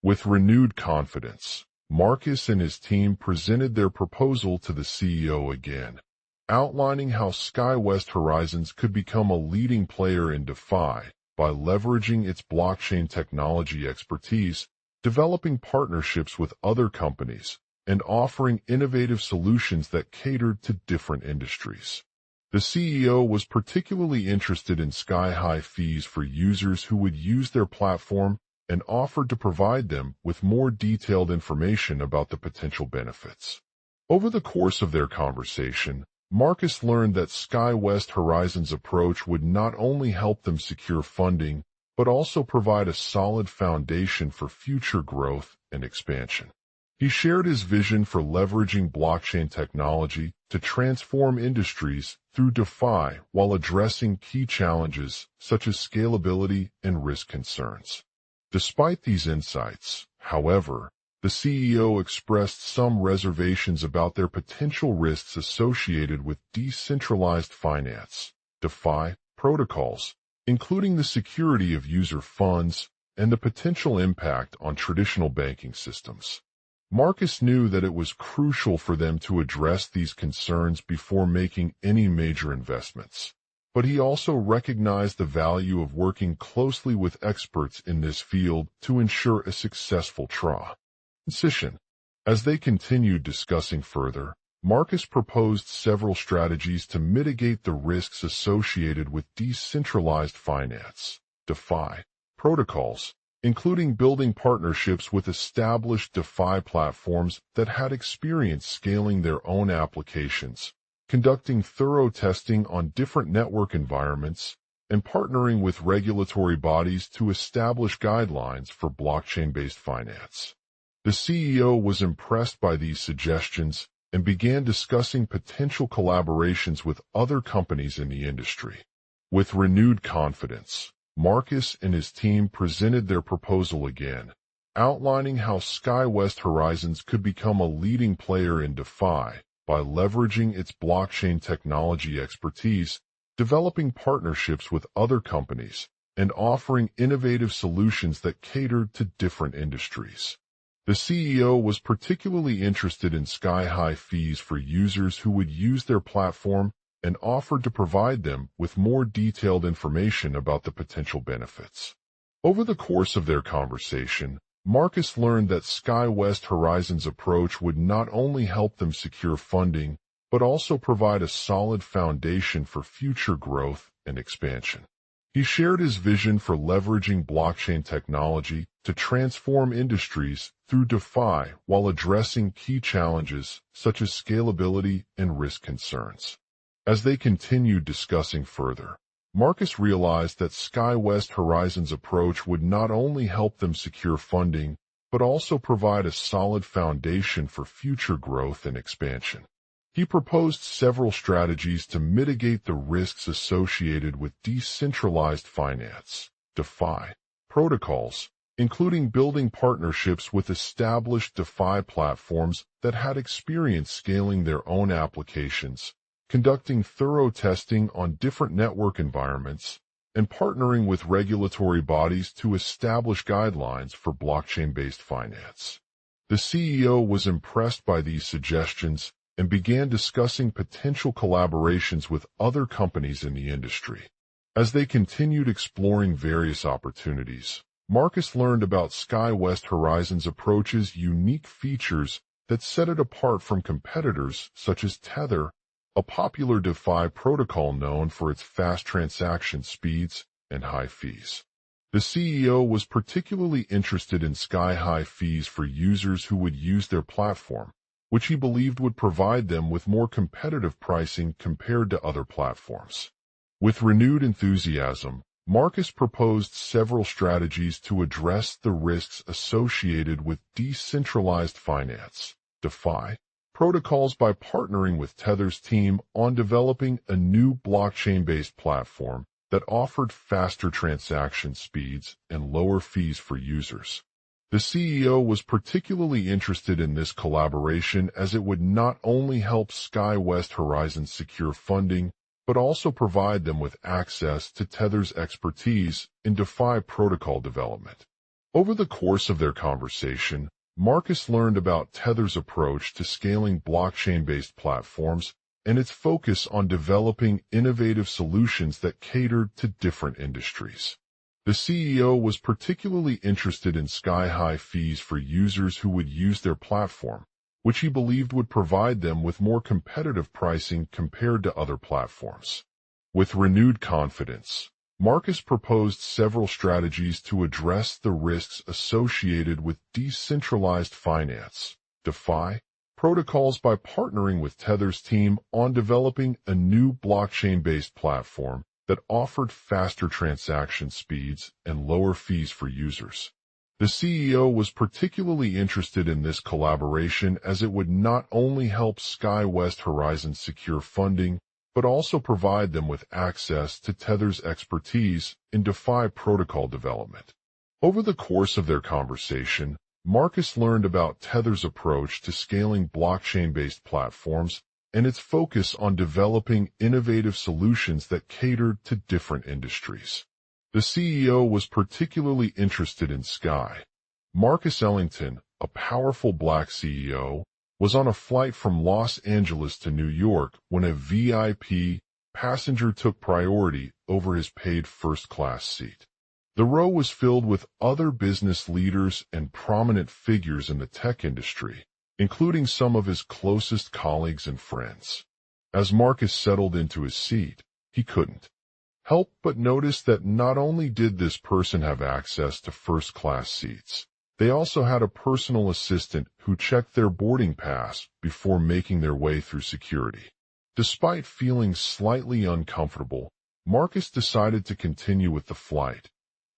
With renewed confidence, Marcus and his team presented their proposal to the CEO again, outlining how SkyWest Horizons could become a leading player in DeFi by leveraging its blockchain technology expertise, developing partnerships with other companies, and offering innovative solutions that catered to different industries. The CEO was particularly interested in sky-high fees for users who would use their platform and offered to provide them with more detailed information about the potential benefits. Over the course of their conversation, Marcus learned that SkyWest Horizons' approach would not only help them secure funding, but also provide a solid foundation for future growth and expansion. He shared his vision for leveraging blockchain technology to transform industries through DeFi while addressing key challenges such as scalability and risk concerns. Despite these insights, however, the CEO expressed some reservations about their potential risks associated with decentralized finance, DeFi, protocols, including the security of user funds and the potential impact on traditional banking systems. Marcus knew that it was crucial for them to address these concerns before making any major investments. But he also recognized the value of working closely with experts in this field to ensure a successful transition. As they continued discussing further, Marcus proposed several strategies to mitigate the risks associated with decentralized finance, DeFi, protocols, including building partnerships with established DeFi platforms that had experience scaling their own applications, conducting thorough testing on different network environments, and partnering with regulatory bodies to establish guidelines for blockchain-based finance. The CEO was impressed by these suggestions and began discussing potential collaborations with other companies in the industry. With renewed confidence, Marcus and his team presented their proposal again, outlining how SkyWest Horizons could become a leading player in DeFi by leveraging its blockchain technology expertise, developing partnerships with other companies, and offering innovative solutions that catered to different industries. The CEO was particularly interested in sky-high fees for users who would use their platform and offered to provide them with more detailed information about the potential benefits. Over the course of their conversation, Marcus learned that SkyWest Horizons' approach would not only help them secure funding, but also provide a solid foundation for future growth and expansion. He shared his vision for leveraging blockchain technology to transform industries through DeFi while addressing key challenges such as scalability and risk concerns. As they continued discussing further, Marcus realized that SkyWest Horizons' approach would not only help them secure funding, but also provide a solid foundation for future growth and expansion. He proposed several strategies to mitigate the risks associated with decentralized finance, DeFi, protocols, including building partnerships with established DeFi platforms that had experience scaling their own applications, conducting thorough testing on different network environments, and partnering with regulatory bodies to establish guidelines for blockchain-based finance. The CEO was impressed by these suggestions and began discussing potential collaborations with other companies in the industry. As they continued exploring various opportunities, Marcus learned about SkyWest Horizons' approach's unique features that set it apart from competitors such as Tether, a popular DeFi protocol known for its fast transaction speeds and high fees. The CEO was particularly interested in sky-high fees for users who would use their platform, which he believed would provide them with more competitive pricing compared to other platforms. With renewed enthusiasm, Marcus proposed several strategies to address the risks associated with decentralized finance, DeFi, protocols by partnering with Tether's team on developing a new blockchain-based platform that offered faster transaction speeds and lower fees for users. The CEO was particularly interested in this collaboration as it would not only help SkyWest Horizons secure funding, but also provide them with access to Tether's expertise in DeFi protocol development. Over the course of their conversation, Marcus learned about Tether's approach to scaling blockchain-based platforms and its focus on developing innovative solutions that catered to different industries. The CEO was particularly interested in sky-high fees for users who would use their platform, which he believed would provide them with more competitive pricing compared to other platforms. With renewed confidence, Marcus proposed several strategies to address the risks associated with decentralized finance, DeFi, protocols by partnering with Tether's team on developing a new blockchain-based platform that offered faster transaction speeds and lower fees for users. The CEO was particularly interested in this collaboration as it would not only help SkyWest Horizons secure funding, but also provide them with access to Tether's expertise in DeFi protocol development. Over the course of their conversation, Marcus learned about Tether's approach to scaling blockchain-based platforms and its focus on developing innovative solutions that catered to different industries. The CEO was particularly interested in Sky. Marcus Ellington, a powerful black CEO, was on a flight from Los Angeles to New York when a VIP passenger took priority over his paid first-class seat. The row was filled with other business leaders and prominent figures in the tech industry, including some of his closest colleagues and friends. As Marcus settled into his seat, he couldn't help but notice that not only did this person have access to first-class seats, they also had a personal assistant who checked their boarding pass before making their way through security. Despite feeling slightly uncomfortable, Marcus decided to continue with the flight,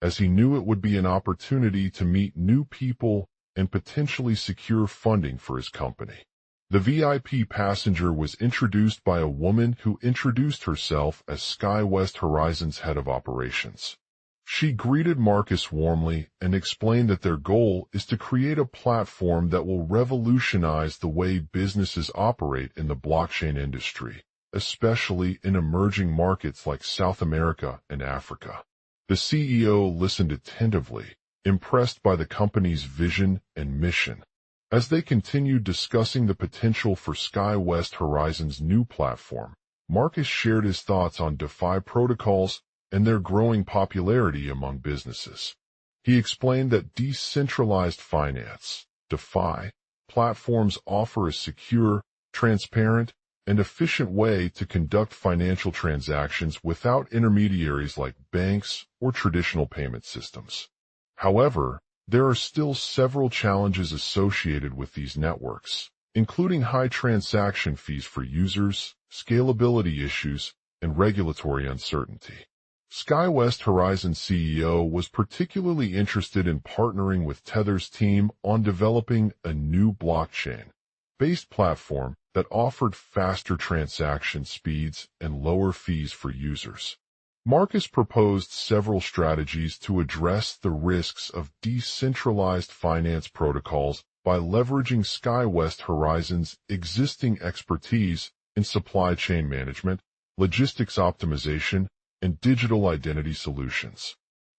as he knew it would be an opportunity to meet new people and potentially secure funding for his company. The VIP passenger was introduced by a woman who introduced herself as SkyWest Horizons head of operations. She greeted Marcus warmly and explained that their goal is to create a platform that will revolutionize the way businesses operate in the blockchain industry, especially in emerging markets like South America and Africa. The CEO listened attentively, impressed by the company's vision and mission. As they continued discussing the potential for SkyWest Horizons' new platform, Marcus shared his thoughts on DeFi protocols and their growing popularity among businesses. He explained that decentralized finance, DeFi, platforms offer a secure, transparent, and efficient way to conduct financial transactions without intermediaries like banks or traditional payment systems. However, there are still several challenges associated with these networks, including high transaction fees for users, scalability issues, and regulatory uncertainty. SkyWest Horizons CEO was particularly interested in partnering with Tether's team on developing a new blockchain-based platform that offered faster transaction speeds and lower fees for users. Marcus proposed several strategies to address the risks of decentralized finance protocols by leveraging SkyWest Horizons' existing expertise in supply chain management, logistics optimization, and digital identity solutions.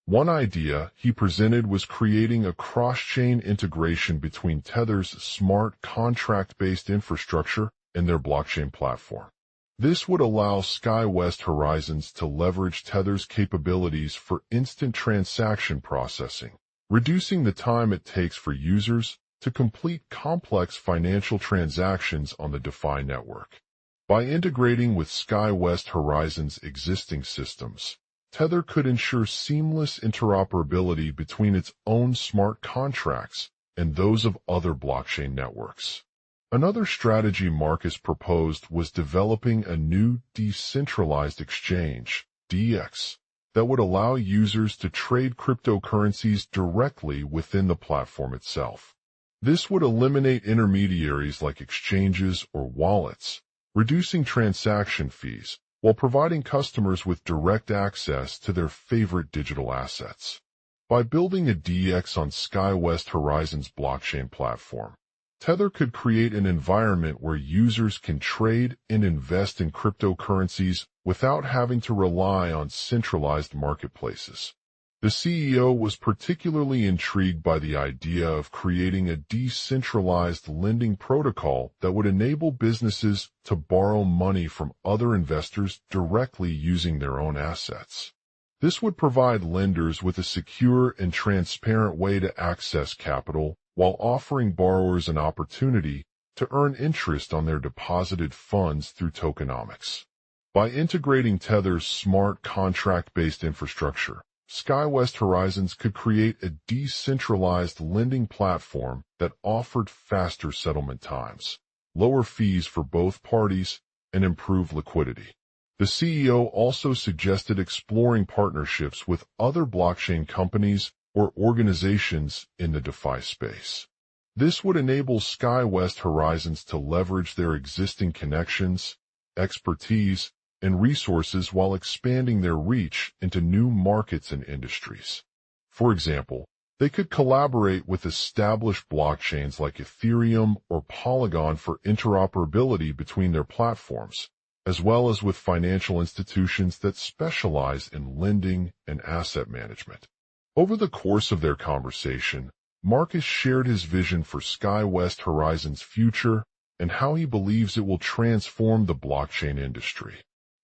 One idea he presented was creating a cross-chain integration between Tether's smart contract-based infrastructure and their blockchain platform. This would allow SkyWest Horizons to leverage Tether's capabilities for instant transaction processing, reducing the time it takes for users to complete complex financial transactions on the DeFi network. By integrating with SkyWest Horizons' existing systems, Tether could ensure seamless interoperability between its own smart contracts and those of other blockchain networks. Another strategy Marcus proposed was developing a new decentralized exchange, DEX, that would allow users to trade cryptocurrencies directly within the platform itself. This would eliminate intermediaries like exchanges or wallets, reducing transaction fees while providing customers with direct access to their favorite digital assets. By building a DEX on SkyWest Horizon's blockchain platform, Tether could create an environment where users can trade and invest in cryptocurrencies without having to rely on centralized marketplaces. The CEO was particularly intrigued by the idea of creating a decentralized lending protocol that would enable businesses to borrow money from other investors directly using their own assets. This would provide lenders with a secure and transparent way to access capital while offering borrowers an opportunity to earn interest on their deposited funds through tokenomics. By integrating Tether's smart contract-based infrastructure, SkyWest Horizons could create a decentralized lending platform that offered faster settlement times, lower fees for both parties, and improved liquidity. The CEO also suggested exploring partnerships with other blockchain companies or organizations in the DeFi space. This would enable SkyWest Horizons to leverage their existing connections, expertise, and resources while expanding their reach into new markets and industries. For example, they could collaborate with established blockchains like Ethereum or Polygon for interoperability between their platforms, as well as with financial institutions that specialize in lending and asset management. Over the course of their conversation, Marcus shared his vision for SkyWest Horizons' future and how he believes it will transform the blockchain industry.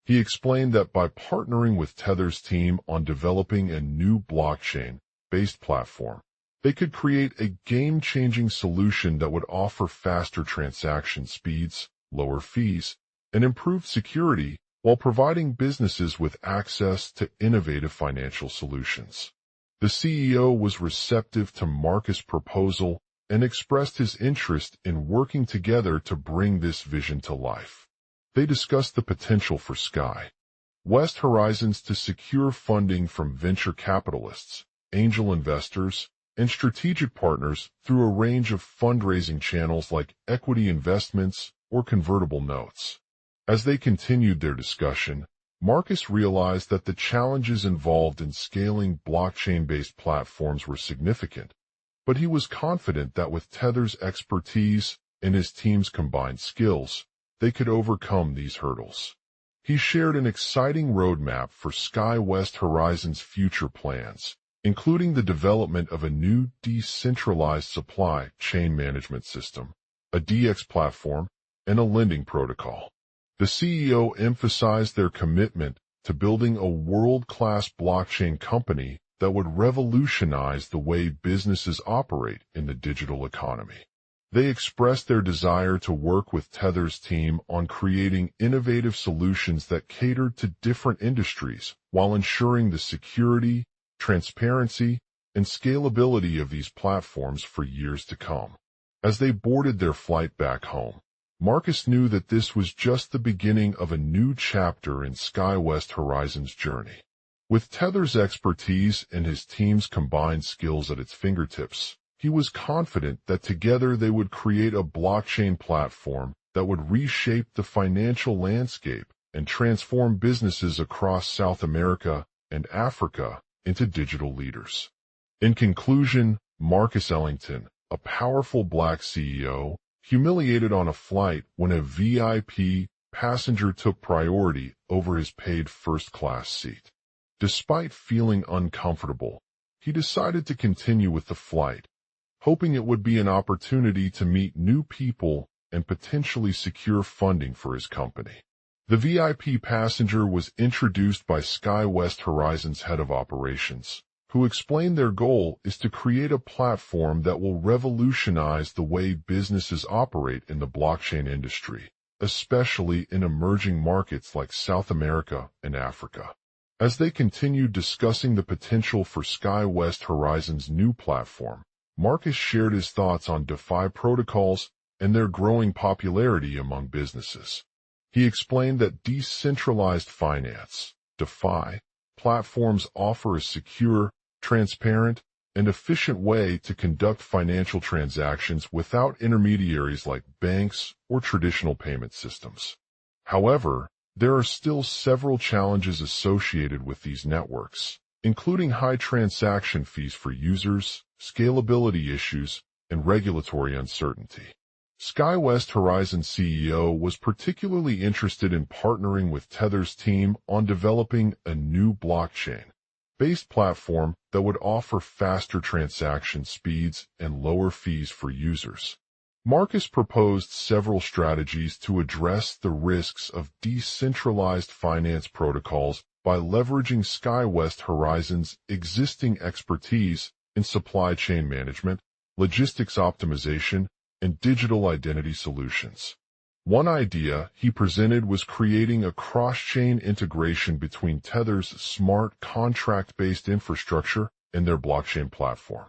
He explained that by partnering with Tether's team on developing a new blockchain-based platform, they could create a game-changing solution that would offer faster transaction speeds, lower fees, and improved security while providing businesses with access to innovative financial solutions. The CEO was receptive to Marcus' proposal and expressed his interest in working together to bring this vision to life. They discussed the potential for SkyWest Horizons to secure funding from venture capitalists, angel investors, and strategic partners through a range of fundraising channels like equity investments or convertible notes. As they continued their discussion, Marcus realized that the challenges involved in scaling blockchain-based platforms were significant, but he was confident that with Tether's expertise and his team's combined skills, they could overcome these hurdles. He shared an exciting roadmap for SkyWest Horizons' future plans, including the development of a new decentralized supply chain management system, a DEX platform, and a lending protocol. The CEO emphasized their commitment to building a world-class blockchain company that would revolutionize the way businesses operate in the digital economy. They expressed their desire to work with Tether's team on creating innovative solutions that catered to different industries while ensuring the security, transparency, and scalability of these platforms for years to come. As they boarded their flight back home, Marcus knew that this was just the beginning of a new chapter in SkyWest Horizons' journey. With Tether's expertise and his team's combined skills at its fingertips, he was confident that together they would create a blockchain platform that would reshape the financial landscape and transform businesses across South America and Africa into digital leaders. In conclusion, Marcus Ellington, a powerful black CEO, humiliated on a flight when a VIP passenger took priority over his paid first-class seat. Despite feeling uncomfortable, he decided to continue with the flight, hoping it would be an opportunity to meet new people and potentially secure funding for his company. The VIP passenger was introduced by SkyWest Horizons' head of operations, who explained their goal is to create a platform that will revolutionize the way businesses operate in the blockchain industry, especially in emerging markets like South America and Africa. As they continued discussing the potential for SkyWest Horizons' new platform, Marcus shared his thoughts on DeFi protocols and their growing popularity among businesses. He explained that decentralized finance, DeFi, platforms offer a secure, transparent, and efficient way to conduct financial transactions without intermediaries like banks or traditional payment systems. However, There are still several challenges associated with these networks, including high transaction fees for users, scalability issues, and regulatory uncertainty. SkyWest Horizon CEO was particularly interested in partnering with Tether's team on developing a new blockchain-based platform that would offer faster transaction speeds and lower fees for users. Marcus proposed several strategies to address the risks of decentralized finance protocols by leveraging SkyWest Horizon's existing expertise in supply chain management, logistics optimization, and digital identity solutions. One idea he presented was creating a cross-chain integration between Tether's smart contract-based infrastructure and their blockchain platform.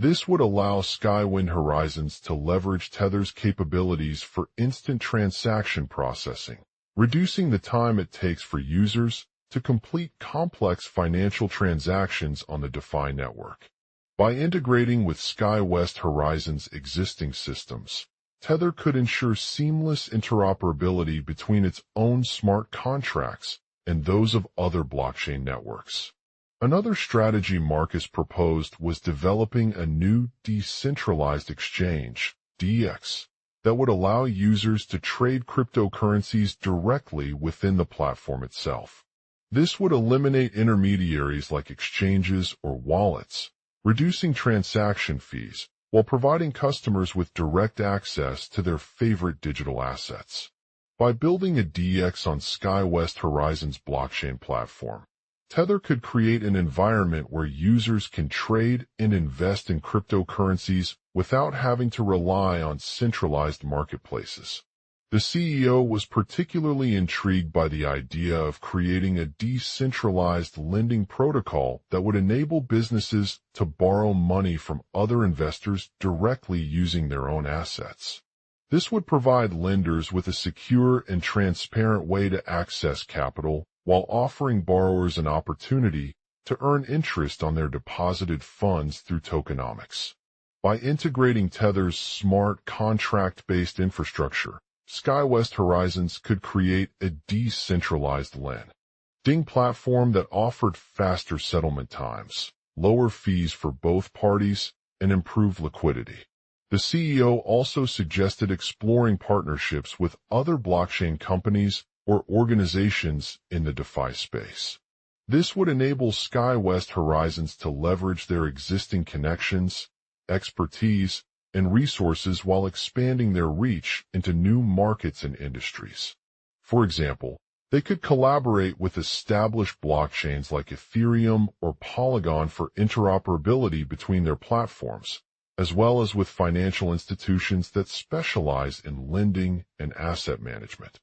This would allow Skywest Horizons to leverage Tether's capabilities for instant transaction processing, reducing the time it takes for users to complete complex financial transactions on the DeFi network. By integrating with SkyWest Horizon's existing systems, Tether could ensure seamless interoperability between its own smart contracts and those of other blockchain networks. Another strategy Marcus proposed was developing a new decentralized exchange, DEX, that would allow users to trade cryptocurrencies directly within the platform itself. This would eliminate intermediaries like exchanges or wallets, reducing transaction fees while providing customers with direct access to their favorite digital assets. By building a DEX on SkyWest Horizon's blockchain platform, Tether could create an environment where users can trade and invest in cryptocurrencies without having to rely on centralized marketplaces. The CEO was particularly intrigued by the idea of creating a decentralized lending protocol that would enable businesses to borrow money from other investors directly using their own assets. This would provide lenders with a secure and transparent way to access capital while offering borrowers an opportunity to earn interest on their deposited funds through tokenomics. By integrating Tether's smart contract-based infrastructure, SkyWest Horizons could create a decentralized lending platform that offered faster settlement times, lower fees for both parties, and improved liquidity. The CEO also suggested exploring partnerships with other blockchain companies or organizations in the DeFi space. This would enable SkyWest Horizons to leverage their existing connections, expertise, and resources while expanding their reach into new markets and industries. For example, they could collaborate with established blockchains like Ethereum or Polygon for interoperability between their platforms, as well as with financial institutions that specialize in lending and asset management.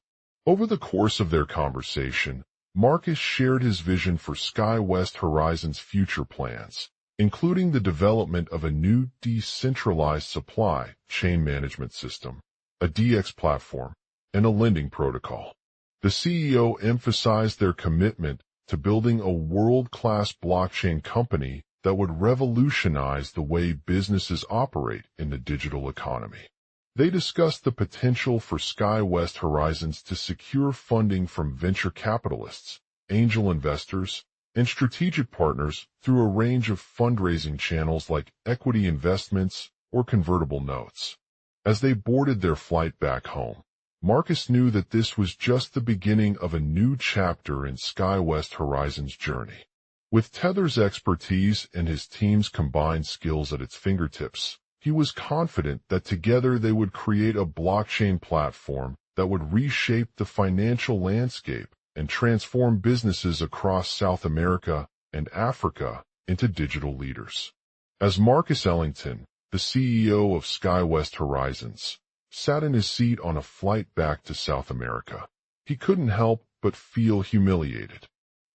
Over the course of their conversation, Marcus shared his vision for SkyWest Horizon's future plans, including the development of a new decentralized supply chain management system, a DEX platform, and a lending protocol. The CEO emphasized their commitment to building a world-class blockchain company that would revolutionize the way businesses operate in the digital economy. They discussed the potential for SkyWest Horizons to secure funding from venture capitalists, angel investors, and strategic partners through a range of fundraising channels like equity investments or convertible notes. As they boarded their flight back home, Marcus knew that this was just the beginning of a new chapter in SkyWest Horizon's journey. With Tether's expertise and his team's combined skills at its fingertips, he was confident that together they would create a blockchain platform that would reshape the financial landscape and transform businesses across South America and Africa into digital leaders. As Marcus Ellington, the CEO of SkyWest Horizons, sat in his seat on a flight back to South America, he couldn't help but feel humiliated.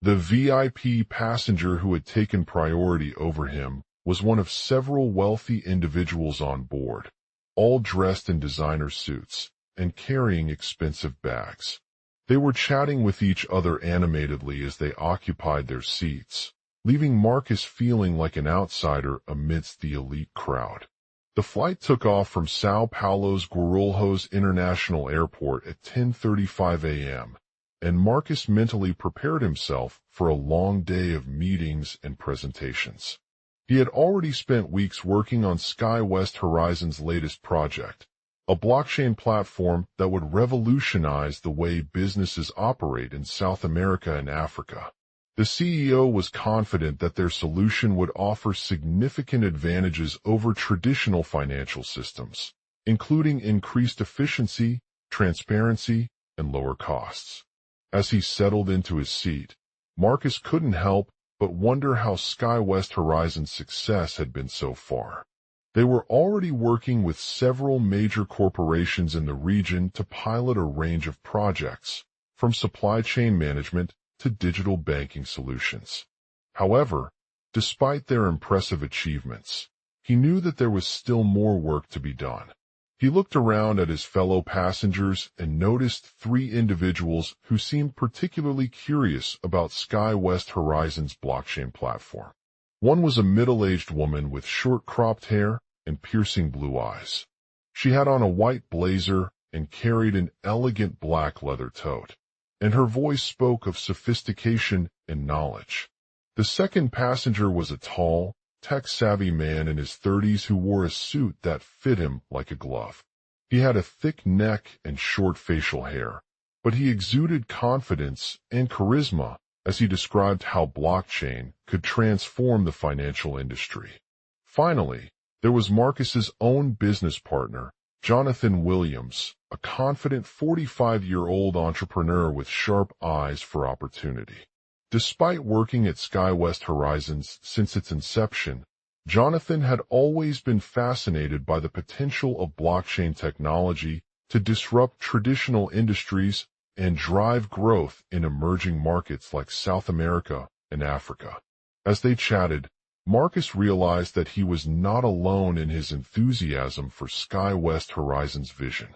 The VIP passenger who had taken priority over him was one of several wealthy individuals on board, all dressed in designer suits and carrying expensive bags. They were chatting with each other animatedly as they occupied their seats, leaving Marcus feeling like an outsider amidst the elite crowd. The flight took off from São Paulo's Guarulhos International Airport at 10:35 a.m., and Marcus mentally prepared himself for a long day of meetings and presentations. He had already spent weeks working on SkyWest Horizon's latest project, a blockchain platform that would revolutionize the way businesses operate in South America and Africa. The CEO was confident that their solution would offer significant advantages over traditional financial systems, including increased efficiency, transparency, and lower costs. As he settled into his seat, Marcus couldn't help but wonder how SkyWest Horizon's success had been so far. They were already working with several major corporations in the region to pilot a range of projects, from supply chain management to digital banking solutions. However, despite their impressive achievements, he knew that there was still more work to be done. He looked around at his fellow passengers and noticed three individuals who seemed particularly curious about SkyWest Horizon's blockchain platform. One was a middle-aged woman with short cropped hair and piercing blue eyes. She had on a white blazer and carried an elegant black leather tote, and her voice spoke of sophistication and knowledge. The second passenger was a tall, tech-savvy man in his 30s who wore a suit that fit him like a glove. He had a thick neck and short facial hair, but he exuded confidence and charisma as he described how blockchain could transform the financial industry. Finally, there was Marcus's own business partner, Jonathan Williams, a confident 45-year-old entrepreneur with sharp eyes for opportunity. Despite working at SkyWest Horizons since its inception, Jonathan had always been fascinated by the potential of blockchain technology to disrupt traditional industries and drive growth in emerging markets like South America and Africa. As they chatted, Marcus realized that he was not alone in his enthusiasm for SkyWest Horizon's vision.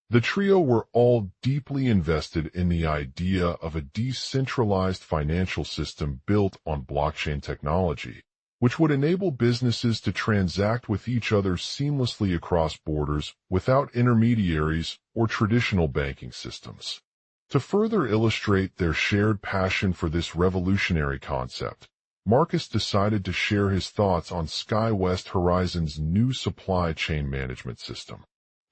The trio were all deeply invested in the idea of a decentralized financial system built on blockchain technology, which would enable businesses to transact with each other seamlessly across borders without intermediaries or traditional banking systems. To further illustrate their shared passion for this revolutionary concept, Marcus decided to share his thoughts on SkyWest Horizon's new supply chain management system.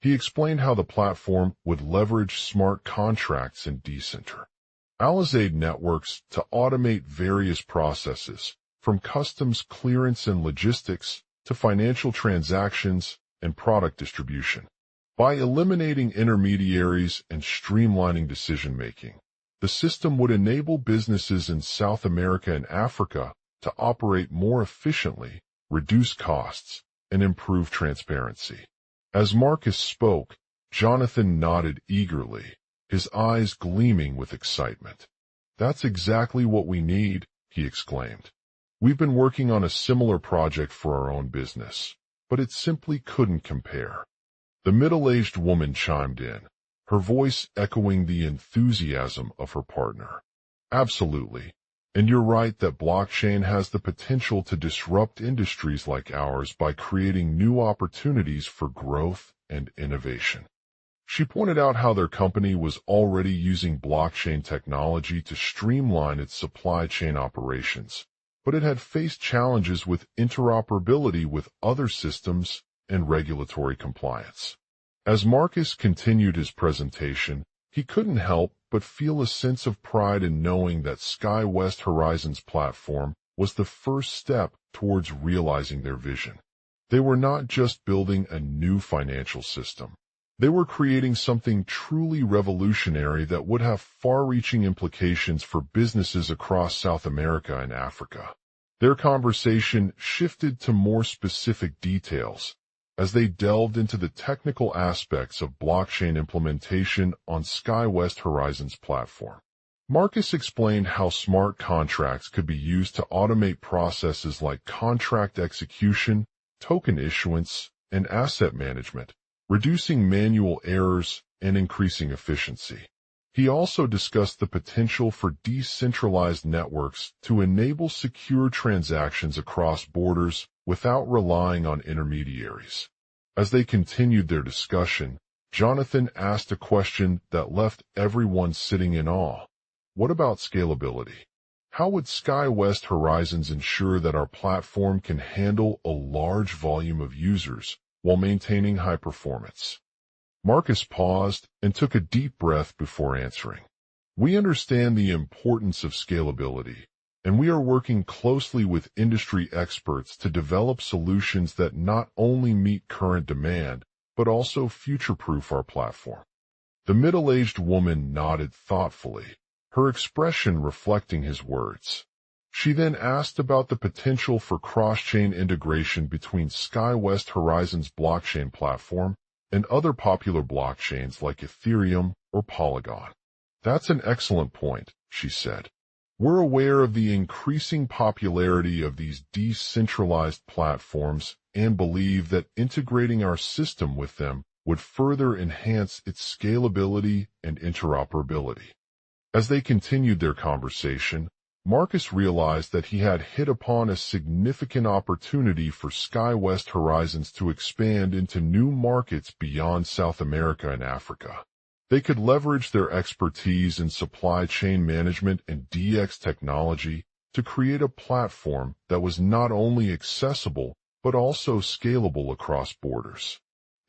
He explained how the platform would leverage smart contracts and decentralized networks to automate various processes, from customs clearance and logistics to financial transactions and product distribution. By eliminating intermediaries and streamlining decision-making, the system would enable businesses in South America and Africa to operate more efficiently, reduce costs, and improve transparency. As Marcus spoke, Jonathan nodded eagerly, his eyes gleaming with excitement. "That's exactly what we need," he exclaimed. "We've been working on a similar project for our own business, but it simply couldn't compare." The middle-aged woman chimed in, her voice echoing the enthusiasm of her partner. "Absolutely. And you're right that blockchain has the potential to disrupt industries like ours by creating new opportunities for growth and innovation." She pointed out how their company was already using blockchain technology to streamline its supply chain operations, but it had faced challenges with interoperability with other systems and regulatory compliance. As Marcus continued his presentation, he couldn't help but feel a sense of pride in knowing that SkyWest Horizon's platform was the first step towards realizing their vision. They were not just building a new financial system. They were creating something truly revolutionary that would have far-reaching implications for businesses across South America and Africa. Their conversation shifted to more specific details as they delved into the technical aspects of blockchain implementation on SkyWest Horizon's platform. Marcus explained how smart contracts could be used to automate processes like contract execution, token issuance, and asset management, reducing manual errors and increasing efficiency. He also discussed the potential for decentralized networks to enable secure transactions across borders without relying on intermediaries. As they continued their discussion, Jonathan asked a question that left everyone sitting in awe. what about scalability? How would SkyWest Horizons ensure that our platform can handle a large volume of users while maintaining high performance? Marcus paused and took a deep breath before answering. We understand the importance of scalability, and we are working closely with industry experts to develop solutions that not only meet current demand, but also future-proof our platform. The middle-aged woman nodded thoughtfully, her expression reflecting his words. She then asked about the potential for cross-chain integration between SkyWest Horizons blockchain platform and other popular blockchains like Ethereum or Polygon. That's an excellent point, she said. We're aware of the increasing popularity of these decentralized platforms and believe that integrating our system with them would further enhance its scalability and interoperability. As they continued their conversation, Marcus realized that he had hit upon a significant opportunity for SkyWest Horizons to expand into new markets beyond South America and Africa. They could leverage their expertise in supply chain management and DX technology to create a platform that was not only accessible but also scalable across borders.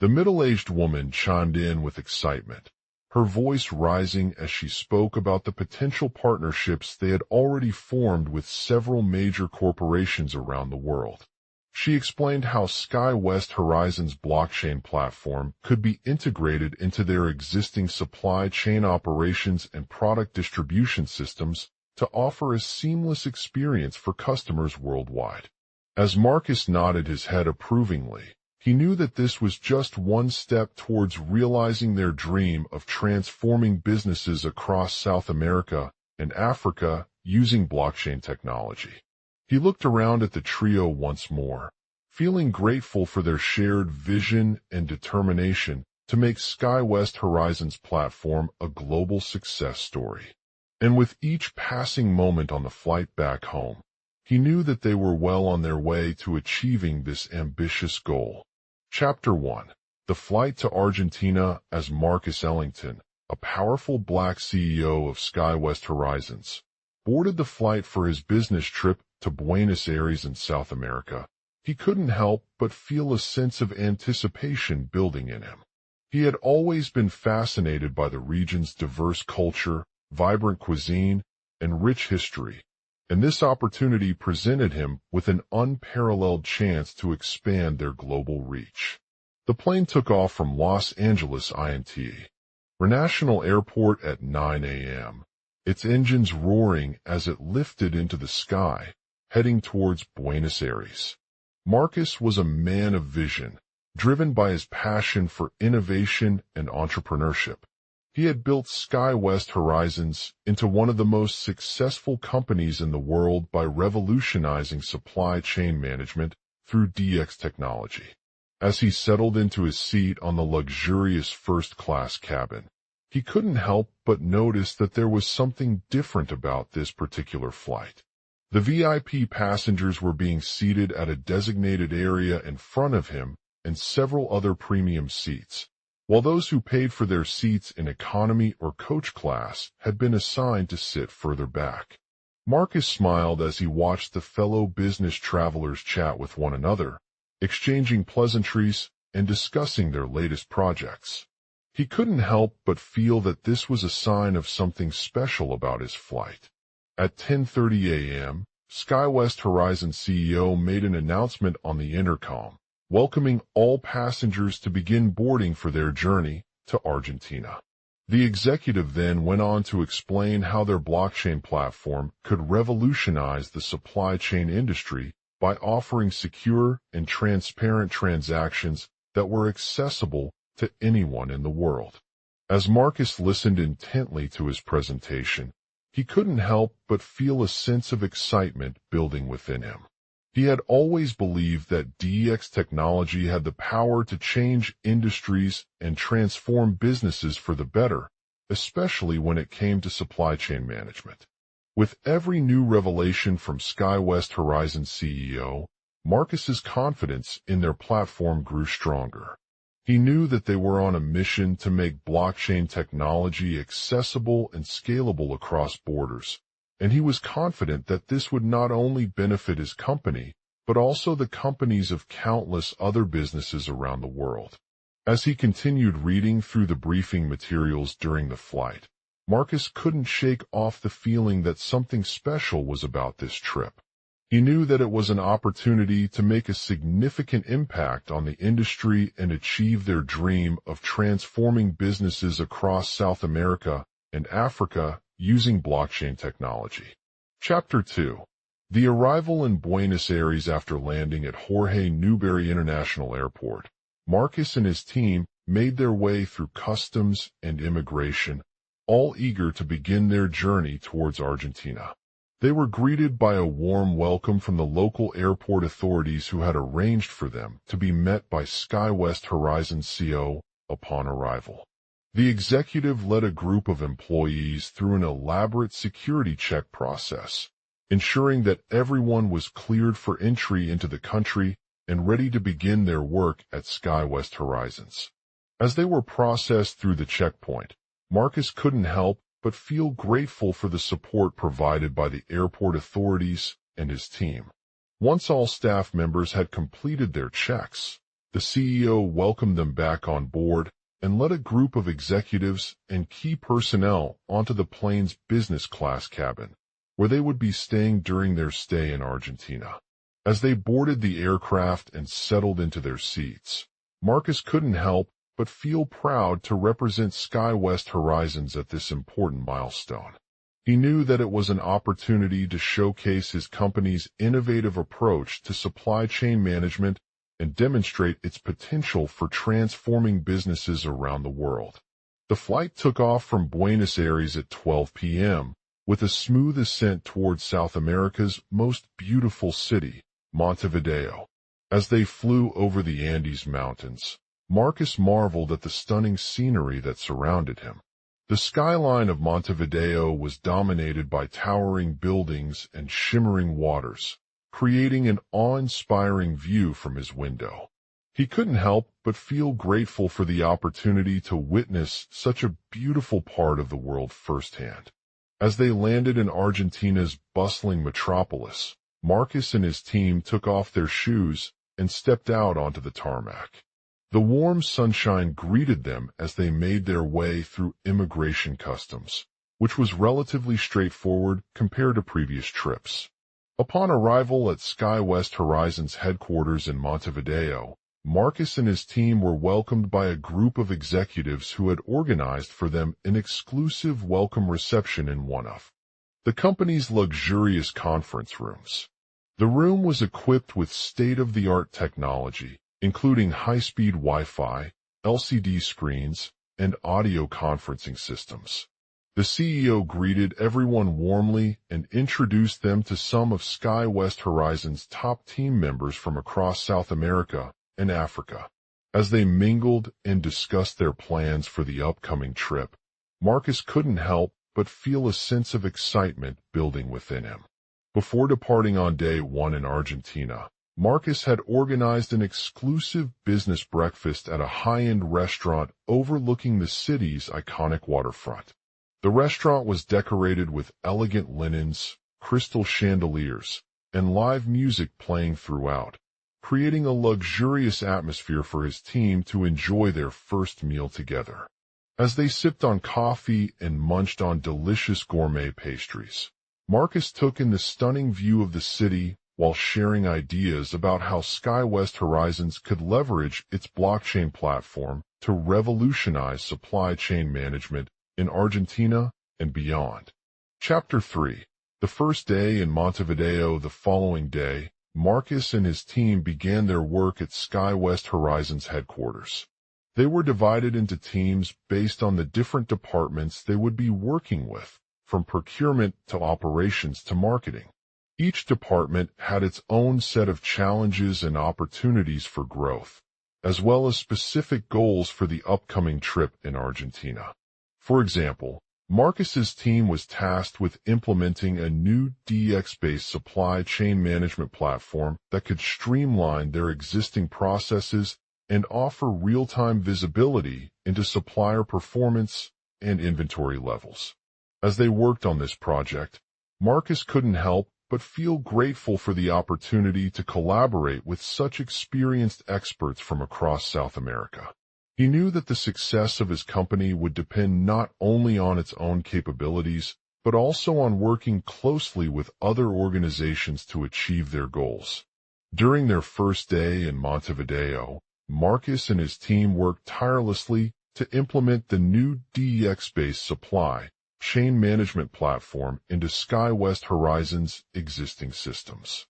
The middle-aged woman chimed in with excitement, her voice rising as she spoke about the potential partnerships they had already formed with several major corporations around the world. She explained how SkyWest Horizons blockchain platform could be integrated into their existing supply chain operations and product distribution systems to offer a seamless experience for customers worldwide. As Marcus nodded his head approvingly, he knew that this was just one step towards realizing their dream of transforming businesses across South America and Africa using blockchain technology. He looked around at the trio once more, feeling grateful for their shared vision and determination to make SkyWest Horizons platform a global success story. And with each passing moment on the flight back home, he knew that they were well on their way to achieving this ambitious goal. Chapter 1. The Flight to Argentina as Marcus Ellington, a powerful black CEO of SkyWest Horizons, boarded the flight for his business trip to Buenos Aires in South America. He couldn't help but feel a sense of anticipation building in him. He had always been fascinated by the region's diverse culture, vibrant cuisine, and rich history, and this opportunity presented him with an unparalleled chance to expand their global reach. The plane took off from Los Angeles International Airport at 9 a.m., its engines roaring as it lifted into the sky, heading towards Buenos Aires. Marcus was a man of vision, driven by his passion for innovation and entrepreneurship. He had built SkyWest Horizons into one of the most successful companies in the world by revolutionizing supply chain management through DX technology. As he settled into his seat on the luxurious first-class cabin, he couldn't help but notice that there was something different about this particular flight. The VIP passengers were being seated at a designated area in front of him and several other premium seats, while those who paid for their seats in economy or coach class had been assigned to sit further back. Marcus smiled as he watched the fellow business travelers chat with one another, exchanging pleasantries and discussing their latest projects. He couldn't help but feel that this was a sign of something special about his flight. At 10:30 a.m., SkyWest Horizon CEO made an announcement on the intercom, welcoming all passengers to begin boarding for their journey to Argentina. The executive then went on to explain how their blockchain platform could revolutionize the supply chain industry by offering secure and transparent transactions that were accessible to anyone in the world. As Marcus listened intently to his presentation, he couldn't help but feel a sense of excitement building within him. He had always believed that DX technology had the power to change industries and transform businesses for the better, especially when it came to supply chain management. With every new revelation from SkyWest Horizon CEO, Marcus's confidence in their platform grew stronger. He knew that they were on a mission to make blockchain technology accessible and scalable across borders, and he was confident that this would not only benefit his company, but also the companies of countless other businesses around the world. As he continued reading through the briefing materials during the flight, Marcus couldn't shake off the feeling that something special was about this trip. He knew that it was an opportunity to make a significant impact on the industry and achieve their dream of transforming businesses across South America and Africa using blockchain technology. Chapter 2. The arrival in Buenos Aires. After landing at Jorge Newbery International Airport, Marcus and his team made their way through customs and immigration, all eager to begin their journey towards Argentina. They were greeted by a warm welcome from the local airport authorities who had arranged for them to be met by SkyWest Horizons CEO upon arrival. The executive led a group of employees through an elaborate security check process, ensuring that everyone was cleared for entry into the country and ready to begin their work at SkyWest Horizons. As they were processed through the checkpoint, Marcus couldn't help but feel grateful for the support provided by the airport authorities and his team. Once all staff members had completed their checks, the CEO welcomed them back on board and led a group of executives and key personnel onto the plane's business class cabin, where they would be staying during their stay in Argentina. As they boarded the aircraft and settled into their seats, Marcus couldn't help but feel proud to represent SkyWest Horizons at this important milestone. He knew that it was an opportunity to showcase his company's innovative approach to supply chain management and demonstrate its potential for transforming businesses around the world. The flight took off from Buenos Aires at 12 p.m., with a smooth ascent towards South America's most beautiful city, Montevideo. As they flew over the Andes Mountains, Marcus marveled at the stunning scenery that surrounded him. The skyline of Montevideo was dominated by towering buildings and shimmering waters, creating an awe-inspiring view from his window. He couldn't help but feel grateful for the opportunity to witness such a beautiful part of the world firsthand. As they landed in Argentina's bustling metropolis, Marcus and his team took off their shoes and stepped out onto the tarmac. The warm sunshine greeted them as they made their way through immigration customs, which was relatively straightforward compared to previous trips. Upon arrival at SkyWest Horizons headquarters in Montevideo, Marcus and his team were welcomed by a group of executives who had organized for them an exclusive welcome reception in one of the company's luxurious conference rooms. The room was equipped with state-of-the-art technology, including high-speed Wi-Fi, LCD screens, and audio conferencing systems. The CEO greeted everyone warmly and introduced them to some of SkyWest Horizons' top team members from across South America and Africa. As they mingled and discussed their plans for the upcoming trip, Marcus couldn't help but feel a sense of excitement building within him. Before departing on day one in Argentina, Marcus had organized an exclusive business breakfast at a high-end restaurant overlooking the city's iconic waterfront. The restaurant was decorated with elegant linens, crystal chandeliers, and live music playing throughout, creating a luxurious atmosphere for his team to enjoy their first meal together. As they sipped on coffee and munched on delicious gourmet pastries, Marcus took in the stunning view of the city while sharing ideas about how SkyWest Horizons could leverage its blockchain platform to revolutionize supply chain management in Argentina and beyond. Chapter 3. The first day in Montevideo. The following day, Marcus and his team began their work at SkyWest Horizons headquarters. They were divided into teams based on the different departments they would be working with, from procurement to operations to marketing. Each department had its own set of challenges and opportunities for growth, as well as specific goals for the upcoming trip in Argentina. For example, Marcus's team was tasked with implementing a new DX-based supply chain management platform that could streamline their existing processes and offer real-time visibility into supplier performance and inventory levels. As they worked on this project, Marcus couldn't help but feel grateful for the opportunity to collaborate with such experienced experts from across South America. He knew that the success of his company would depend not only on its own capabilities, but also on working closely with other organizations to achieve their goals. During their first day in Montevideo, Marcus and his team worked tirelessly to implement the new DEX-based supply chain management platform into SkyWest Horizon's existing systems.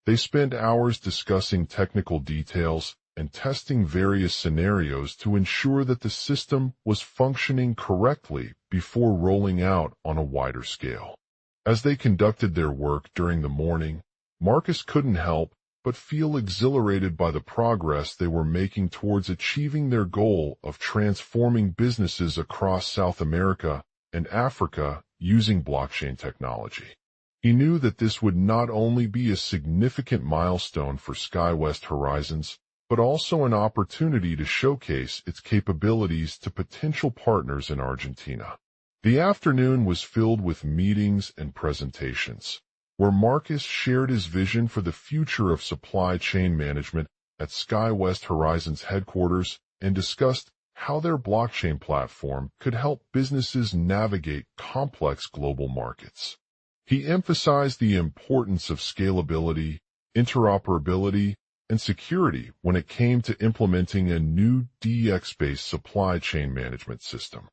They spent hours discussing technical details and testing various scenarios to ensure that the system was functioning correctly before rolling out on a wider scale. As they conducted their work during the morning, Marcus couldn't help but feel exhilarated by the progress they were making towards achieving their goal of transforming businesses across South America and Africa using blockchain technology. He knew that this would not only be a significant milestone for SkyWest Horizons, but also an opportunity to showcase its capabilities to potential partners in Argentina. The afternoon was filled with meetings and presentations, where Marcus shared his vision for the future of supply chain management at SkyWest Horizons headquarters and discussed how their blockchain platform could help businesses navigate complex global markets. He emphasized the importance of scalability, interoperability, and security when it came to implementing a new DX-based supply chain management system.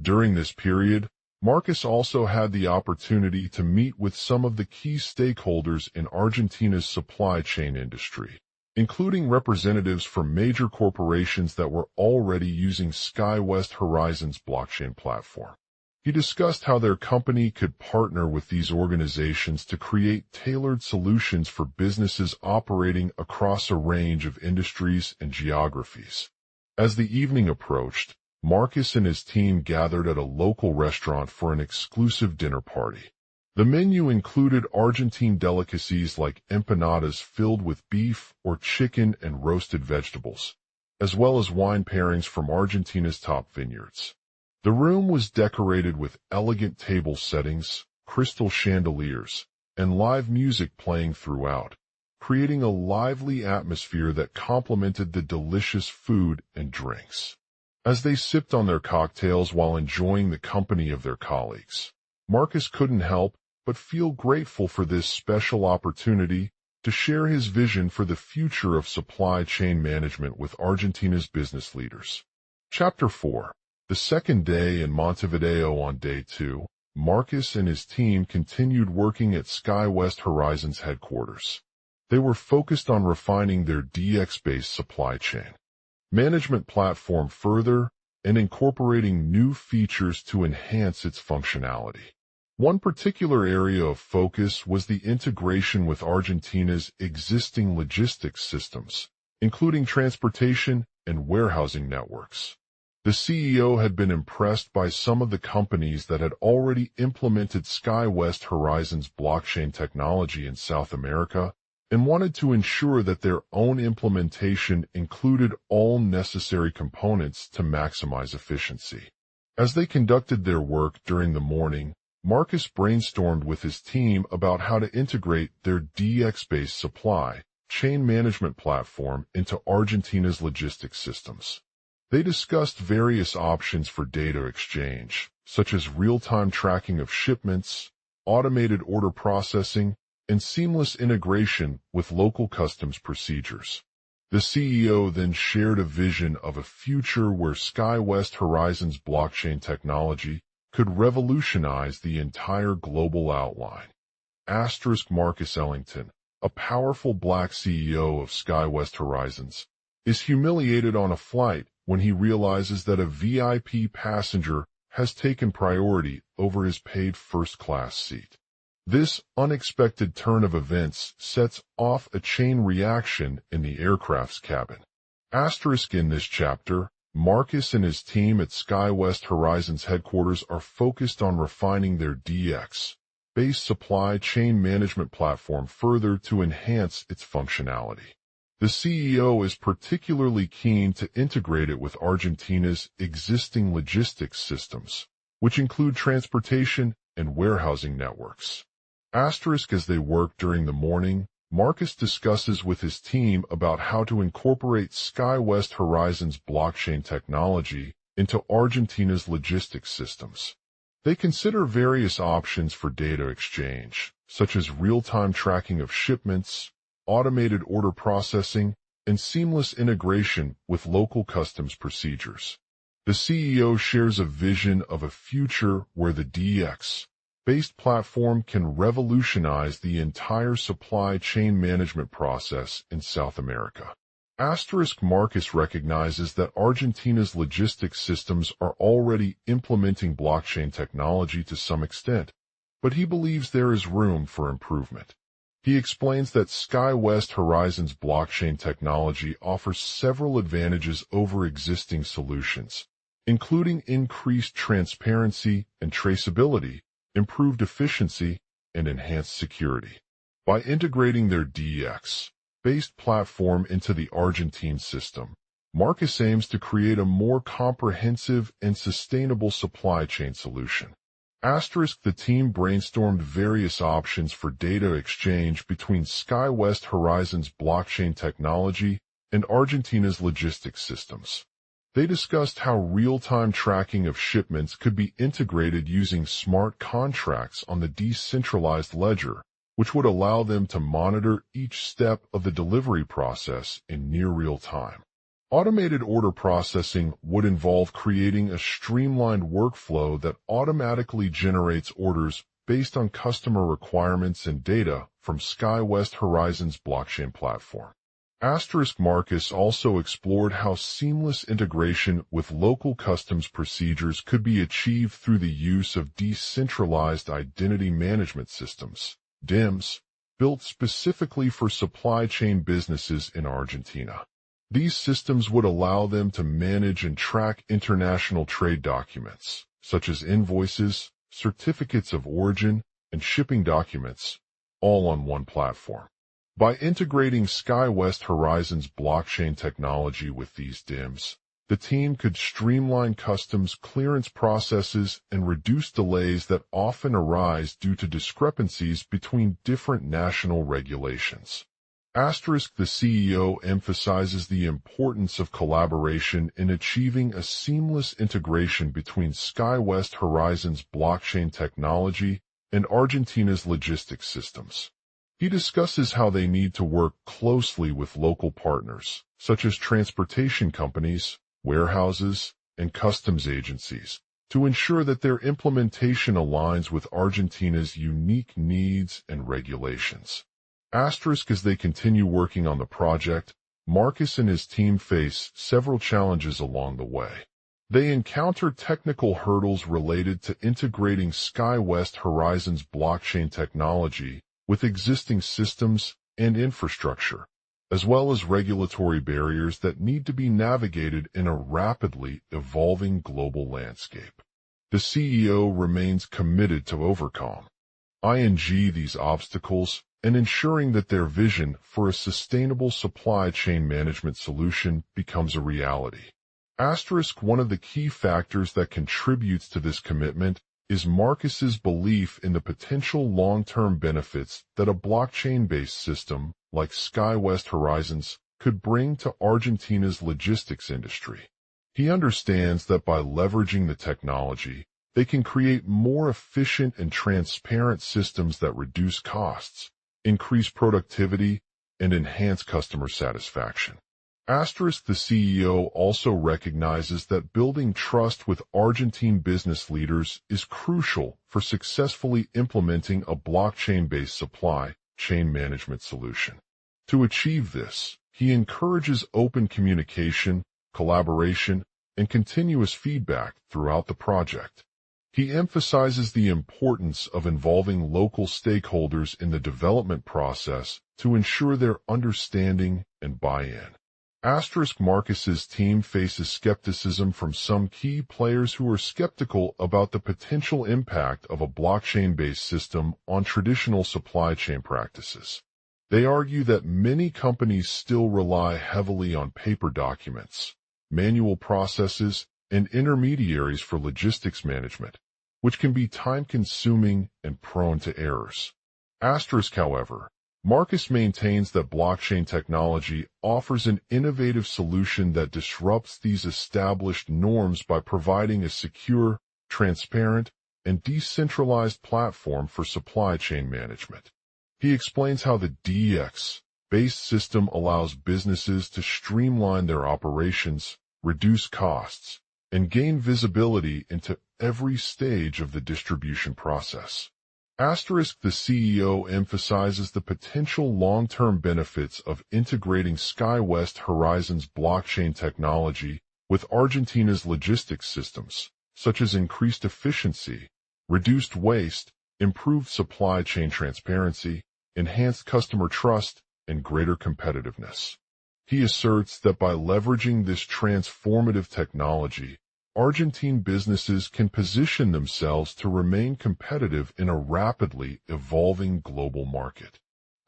During this period, Marcus also had the opportunity to meet with some of the key stakeholders in Argentina's supply chain industry, including representatives from major corporations that were already using SkyWest Horizons blockchain platform. He discussed how their company could partner with these organizations to create tailored solutions for businesses operating across a range of industries and geographies. As the evening approached, Marcus and his team gathered at a local restaurant for an exclusive dinner party. The menu included Argentine delicacies like empanadas filled with beef or chicken and roasted vegetables, as well as wine pairings from Argentina's top vineyards. The room was decorated with elegant table settings, crystal chandeliers, and live music playing throughout, creating a lively atmosphere that complemented the delicious food and drinks. As they sipped on their cocktails while enjoying the company of their colleagues, Marcus couldn't help but feel grateful for this special opportunity to share his vision for the future of supply chain management with Argentina's business leaders. Chapter 4. The second day in Montevideo. On day 2, Marcus and his team continued working at SkyWest Horizons headquarters. They were focused on refining their DX-based supply chain management platform further and incorporating new features to enhance its functionality. One particular area of focus was the integration with Argentina's existing logistics systems, including transportation and warehousing networks. The CEO had been impressed by some of the companies that had already implemented SkyWest Horizons blockchain technology in South America and wanted to ensure that their own implementation included all necessary components to maximize efficiency. As they conducted their work during the morning, Marcus brainstormed with his team about how to integrate their DX-based supply chain management platform into Argentina's logistics systems. They discussed various options for data exchange, such as real-time tracking of shipments, automated order processing, and seamless integration with local customs procedures. The CEO then shared a vision of a future where SkyWest Horizons blockchain technology could revolutionize the entire global outline. Marcus Ellington, a powerful black CEO of SkyWest Horizons, is humiliated on a flight when he realizes that a VIP passenger has taken priority over his paid first-class seat. This unexpected turn of events sets off a chain reaction in the aircraft's cabin. In this chapter, Marcus and his team at SkyWest Horizons headquarters are focused on refining their DX-based supply chain management platform further to enhance its functionality. The CEO is particularly keen to integrate it with Argentina's existing logistics systems, which include transportation and warehousing networks. Asterisk as they work during the morning, Marcus discusses with his team about how to incorporate SkyWest Horizon's blockchain technology into Argentina's logistics systems. They consider various options for data exchange, such as real-time tracking of shipments, automated order processing, and seamless integration with local customs procedures. The CEO shares a vision of a future where the DX-based platform can revolutionize the entire supply chain management process in South America. Marcus recognizes that Argentina's logistics systems are already implementing blockchain technology to some extent, but he believes there is room for improvement. He explains that SkyWest Horizon's blockchain technology offers several advantages over existing solutions, including increased transparency and traceability, improved efficiency, and enhanced security. By integrating their DX-based platform into the Argentine system, Marcus aims to create a more comprehensive and sustainable supply chain solution. The team brainstormed various options for data exchange between SkyWest Horizon's blockchain technology and Argentina's logistics systems. They discussed how real-time tracking of shipments could be integrated using smart contracts on the decentralized ledger, which would allow them to monitor each step of the delivery process in near real time. Automated order processing would involve creating a streamlined workflow that automatically generates orders based on customer requirements and data from SkyWest Horizon's blockchain platform. Marcus also explored how seamless integration with local customs procedures could be achieved through the use of decentralized identity management systems, DIMS, built specifically for supply chain businesses in Argentina. These systems would allow them to manage and track international trade documents, such as invoices, certificates of origin, and shipping documents, all on one platform. By integrating SkyWest Horizon's blockchain technology with these DIMS, the team could streamline customs clearance processes and reduce delays that often arise due to discrepancies between different national regulations. The CEO emphasizes the importance of collaboration in achieving a seamless integration between SkyWest Horizon's blockchain technology and Argentina's logistics systems. He discusses how they need to work closely with local partners, such as transportation companies, warehouses, and customs agencies, to ensure that their implementation aligns with Argentina's unique needs and regulations. As they continue working on the project, Marcus and his team face several challenges along the way. They encounter technical hurdles related to integrating SkyWest Horizon's blockchain technology with existing systems and infrastructure, as well as regulatory barriers that need to be navigated in a rapidly evolving global landscape. The CEO remains committed to overcome these obstacles and ensuring that their vision for a sustainable supply chain management solution becomes a reality. One of the key factors that contributes to this commitment is Marcus's belief in the potential long-term benefits that a blockchain-based system like SkyWest Horizons could bring to Argentina's logistics industry. He understands that by leveraging the technology, they can create more efficient and transparent systems that reduce costs, increase productivity, and enhance customer satisfaction. The CEO also recognizes that building trust with Argentine business leaders is crucial for successfully implementing a blockchain-based supply chain management solution. To achieve this, he encourages open communication, collaboration, and continuous feedback throughout the project. He emphasizes the importance of involving local stakeholders in the development process to ensure their understanding and buy-in. Marcus's team faces skepticism from some key players who are skeptical about the potential impact of a blockchain-based system on traditional supply chain practices. They argue that many companies still rely heavily on paper documents, manual processes, and intermediaries for logistics management, which can be time-consuming and prone to errors. Asterisk, however, Marcus maintains that blockchain technology offers an innovative solution that disrupts these established norms by providing a secure, transparent, and decentralized platform for supply chain management. He explains how the DEX-based system allows businesses to streamline their operations, reduce costs, and gain visibility into every stage of the distribution process. Asterisk, the CEO emphasizes the potential long-term benefits of integrating SkyWest Horizon's blockchain technology with Argentina's logistics systems, such as increased efficiency, reduced waste, improved supply chain transparency, enhanced customer trust, and greater competitiveness. He asserts that by leveraging this transformative technology, Argentine businesses can position themselves to remain competitive in a rapidly evolving global market.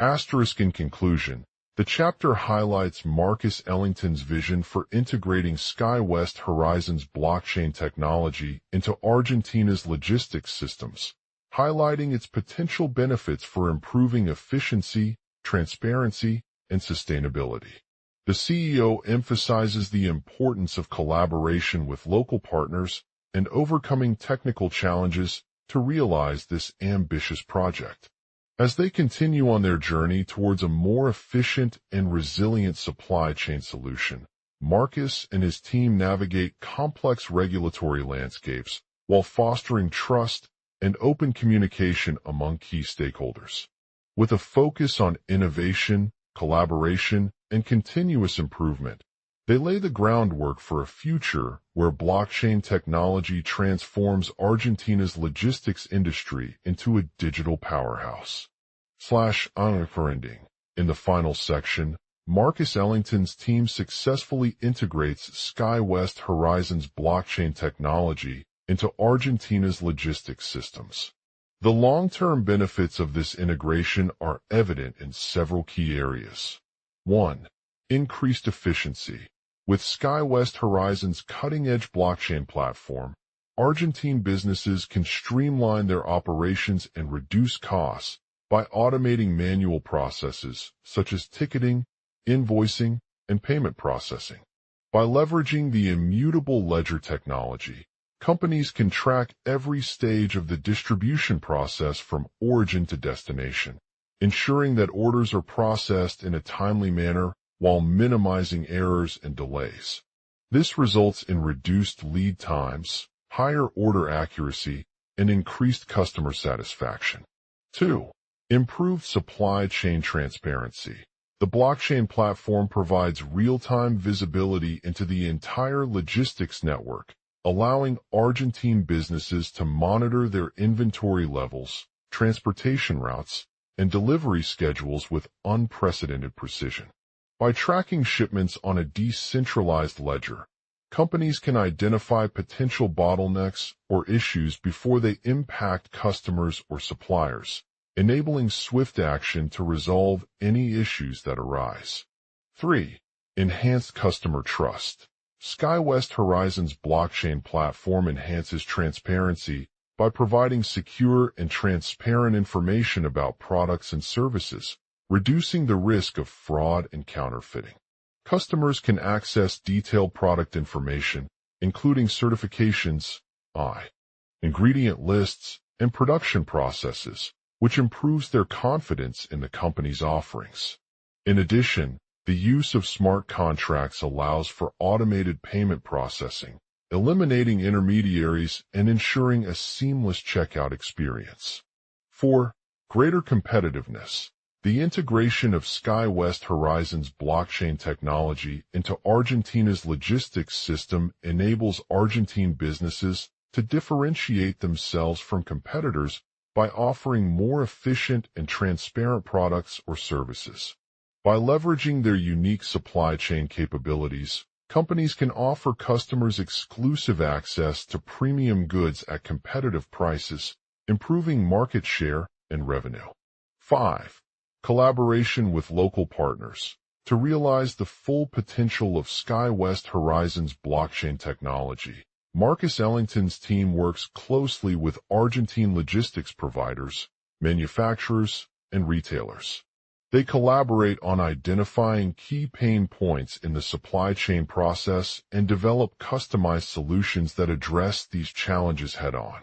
Asterisk, in conclusion, the chapter highlights Marcus Ellington's vision for integrating SkyWest Horizon's blockchain technology into Argentina's logistics systems, highlighting its potential benefits for improving efficiency, transparency, and sustainability. The CEO emphasizes the importance of collaboration with local partners and overcoming technical challenges to realize this ambitious project. As they continue on their journey towards a more efficient and resilient supply chain solution, Marcus and his team navigate complex regulatory landscapes while fostering trust and open communication among key stakeholders. With a focus on innovation, collaboration, and continuous improvement, they lay the groundwork for a future where blockchain technology transforms Argentina's logistics industry into a digital powerhouse. In the final section, Marcus Ellington's team successfully integrates SkyWest Horizon's blockchain technology into Argentina's logistics systems. The long-term benefits of this integration are evident in several key areas. 1. Increased efficiency. With SkyWest Horizon's cutting-edge blockchain platform, Argentine businesses can streamline their operations and reduce costs by automating manual processes such as ticketing, invoicing, and payment processing. By leveraging the immutable ledger technology, companies can track every stage of the distribution process from origin to destination, ensuring that orders are processed in a timely manner while minimizing errors and delays. This results in reduced lead times, higher order accuracy, and increased customer satisfaction. 2. Improved supply chain transparency. The blockchain platform provides real-time visibility into the entire logistics network, allowing Argentine businesses to monitor their inventory levels, transportation routes, and delivery schedules with unprecedented precision. By tracking shipments on a decentralized ledger, companies can identify potential bottlenecks or issues before they impact customers or suppliers, enabling swift action to resolve any issues that arise. 3. Enhanced customer trust. SkyWest Horizon's blockchain platform enhances transparency by providing secure and transparent information about products and services, reducing the risk of fraud and counterfeiting. Customers can access detailed product information, including certifications, ingredient lists, and production processes, which improves their confidence in the company's offerings. In addition, the use of smart contracts allows for automated payment processing, eliminating intermediaries and ensuring a seamless checkout experience. 4. Greater competitiveness. The integration of SkyWest Horizon's blockchain technology into Argentina's logistics system enables Argentine businesses to differentiate themselves from competitors by offering more efficient and transparent products or services. By leveraging their unique supply chain capabilities, companies can offer customers exclusive access to premium goods at competitive prices, improving market share and revenue. 5. Collaboration with local partners. To realize the full potential of SkyWest Horizons blockchain technology, Marcus Ellington's team works closely with Argentine logistics providers, manufacturers, and retailers. They collaborate on identifying key pain points in the supply chain process and develop customized solutions that address these challenges head-on.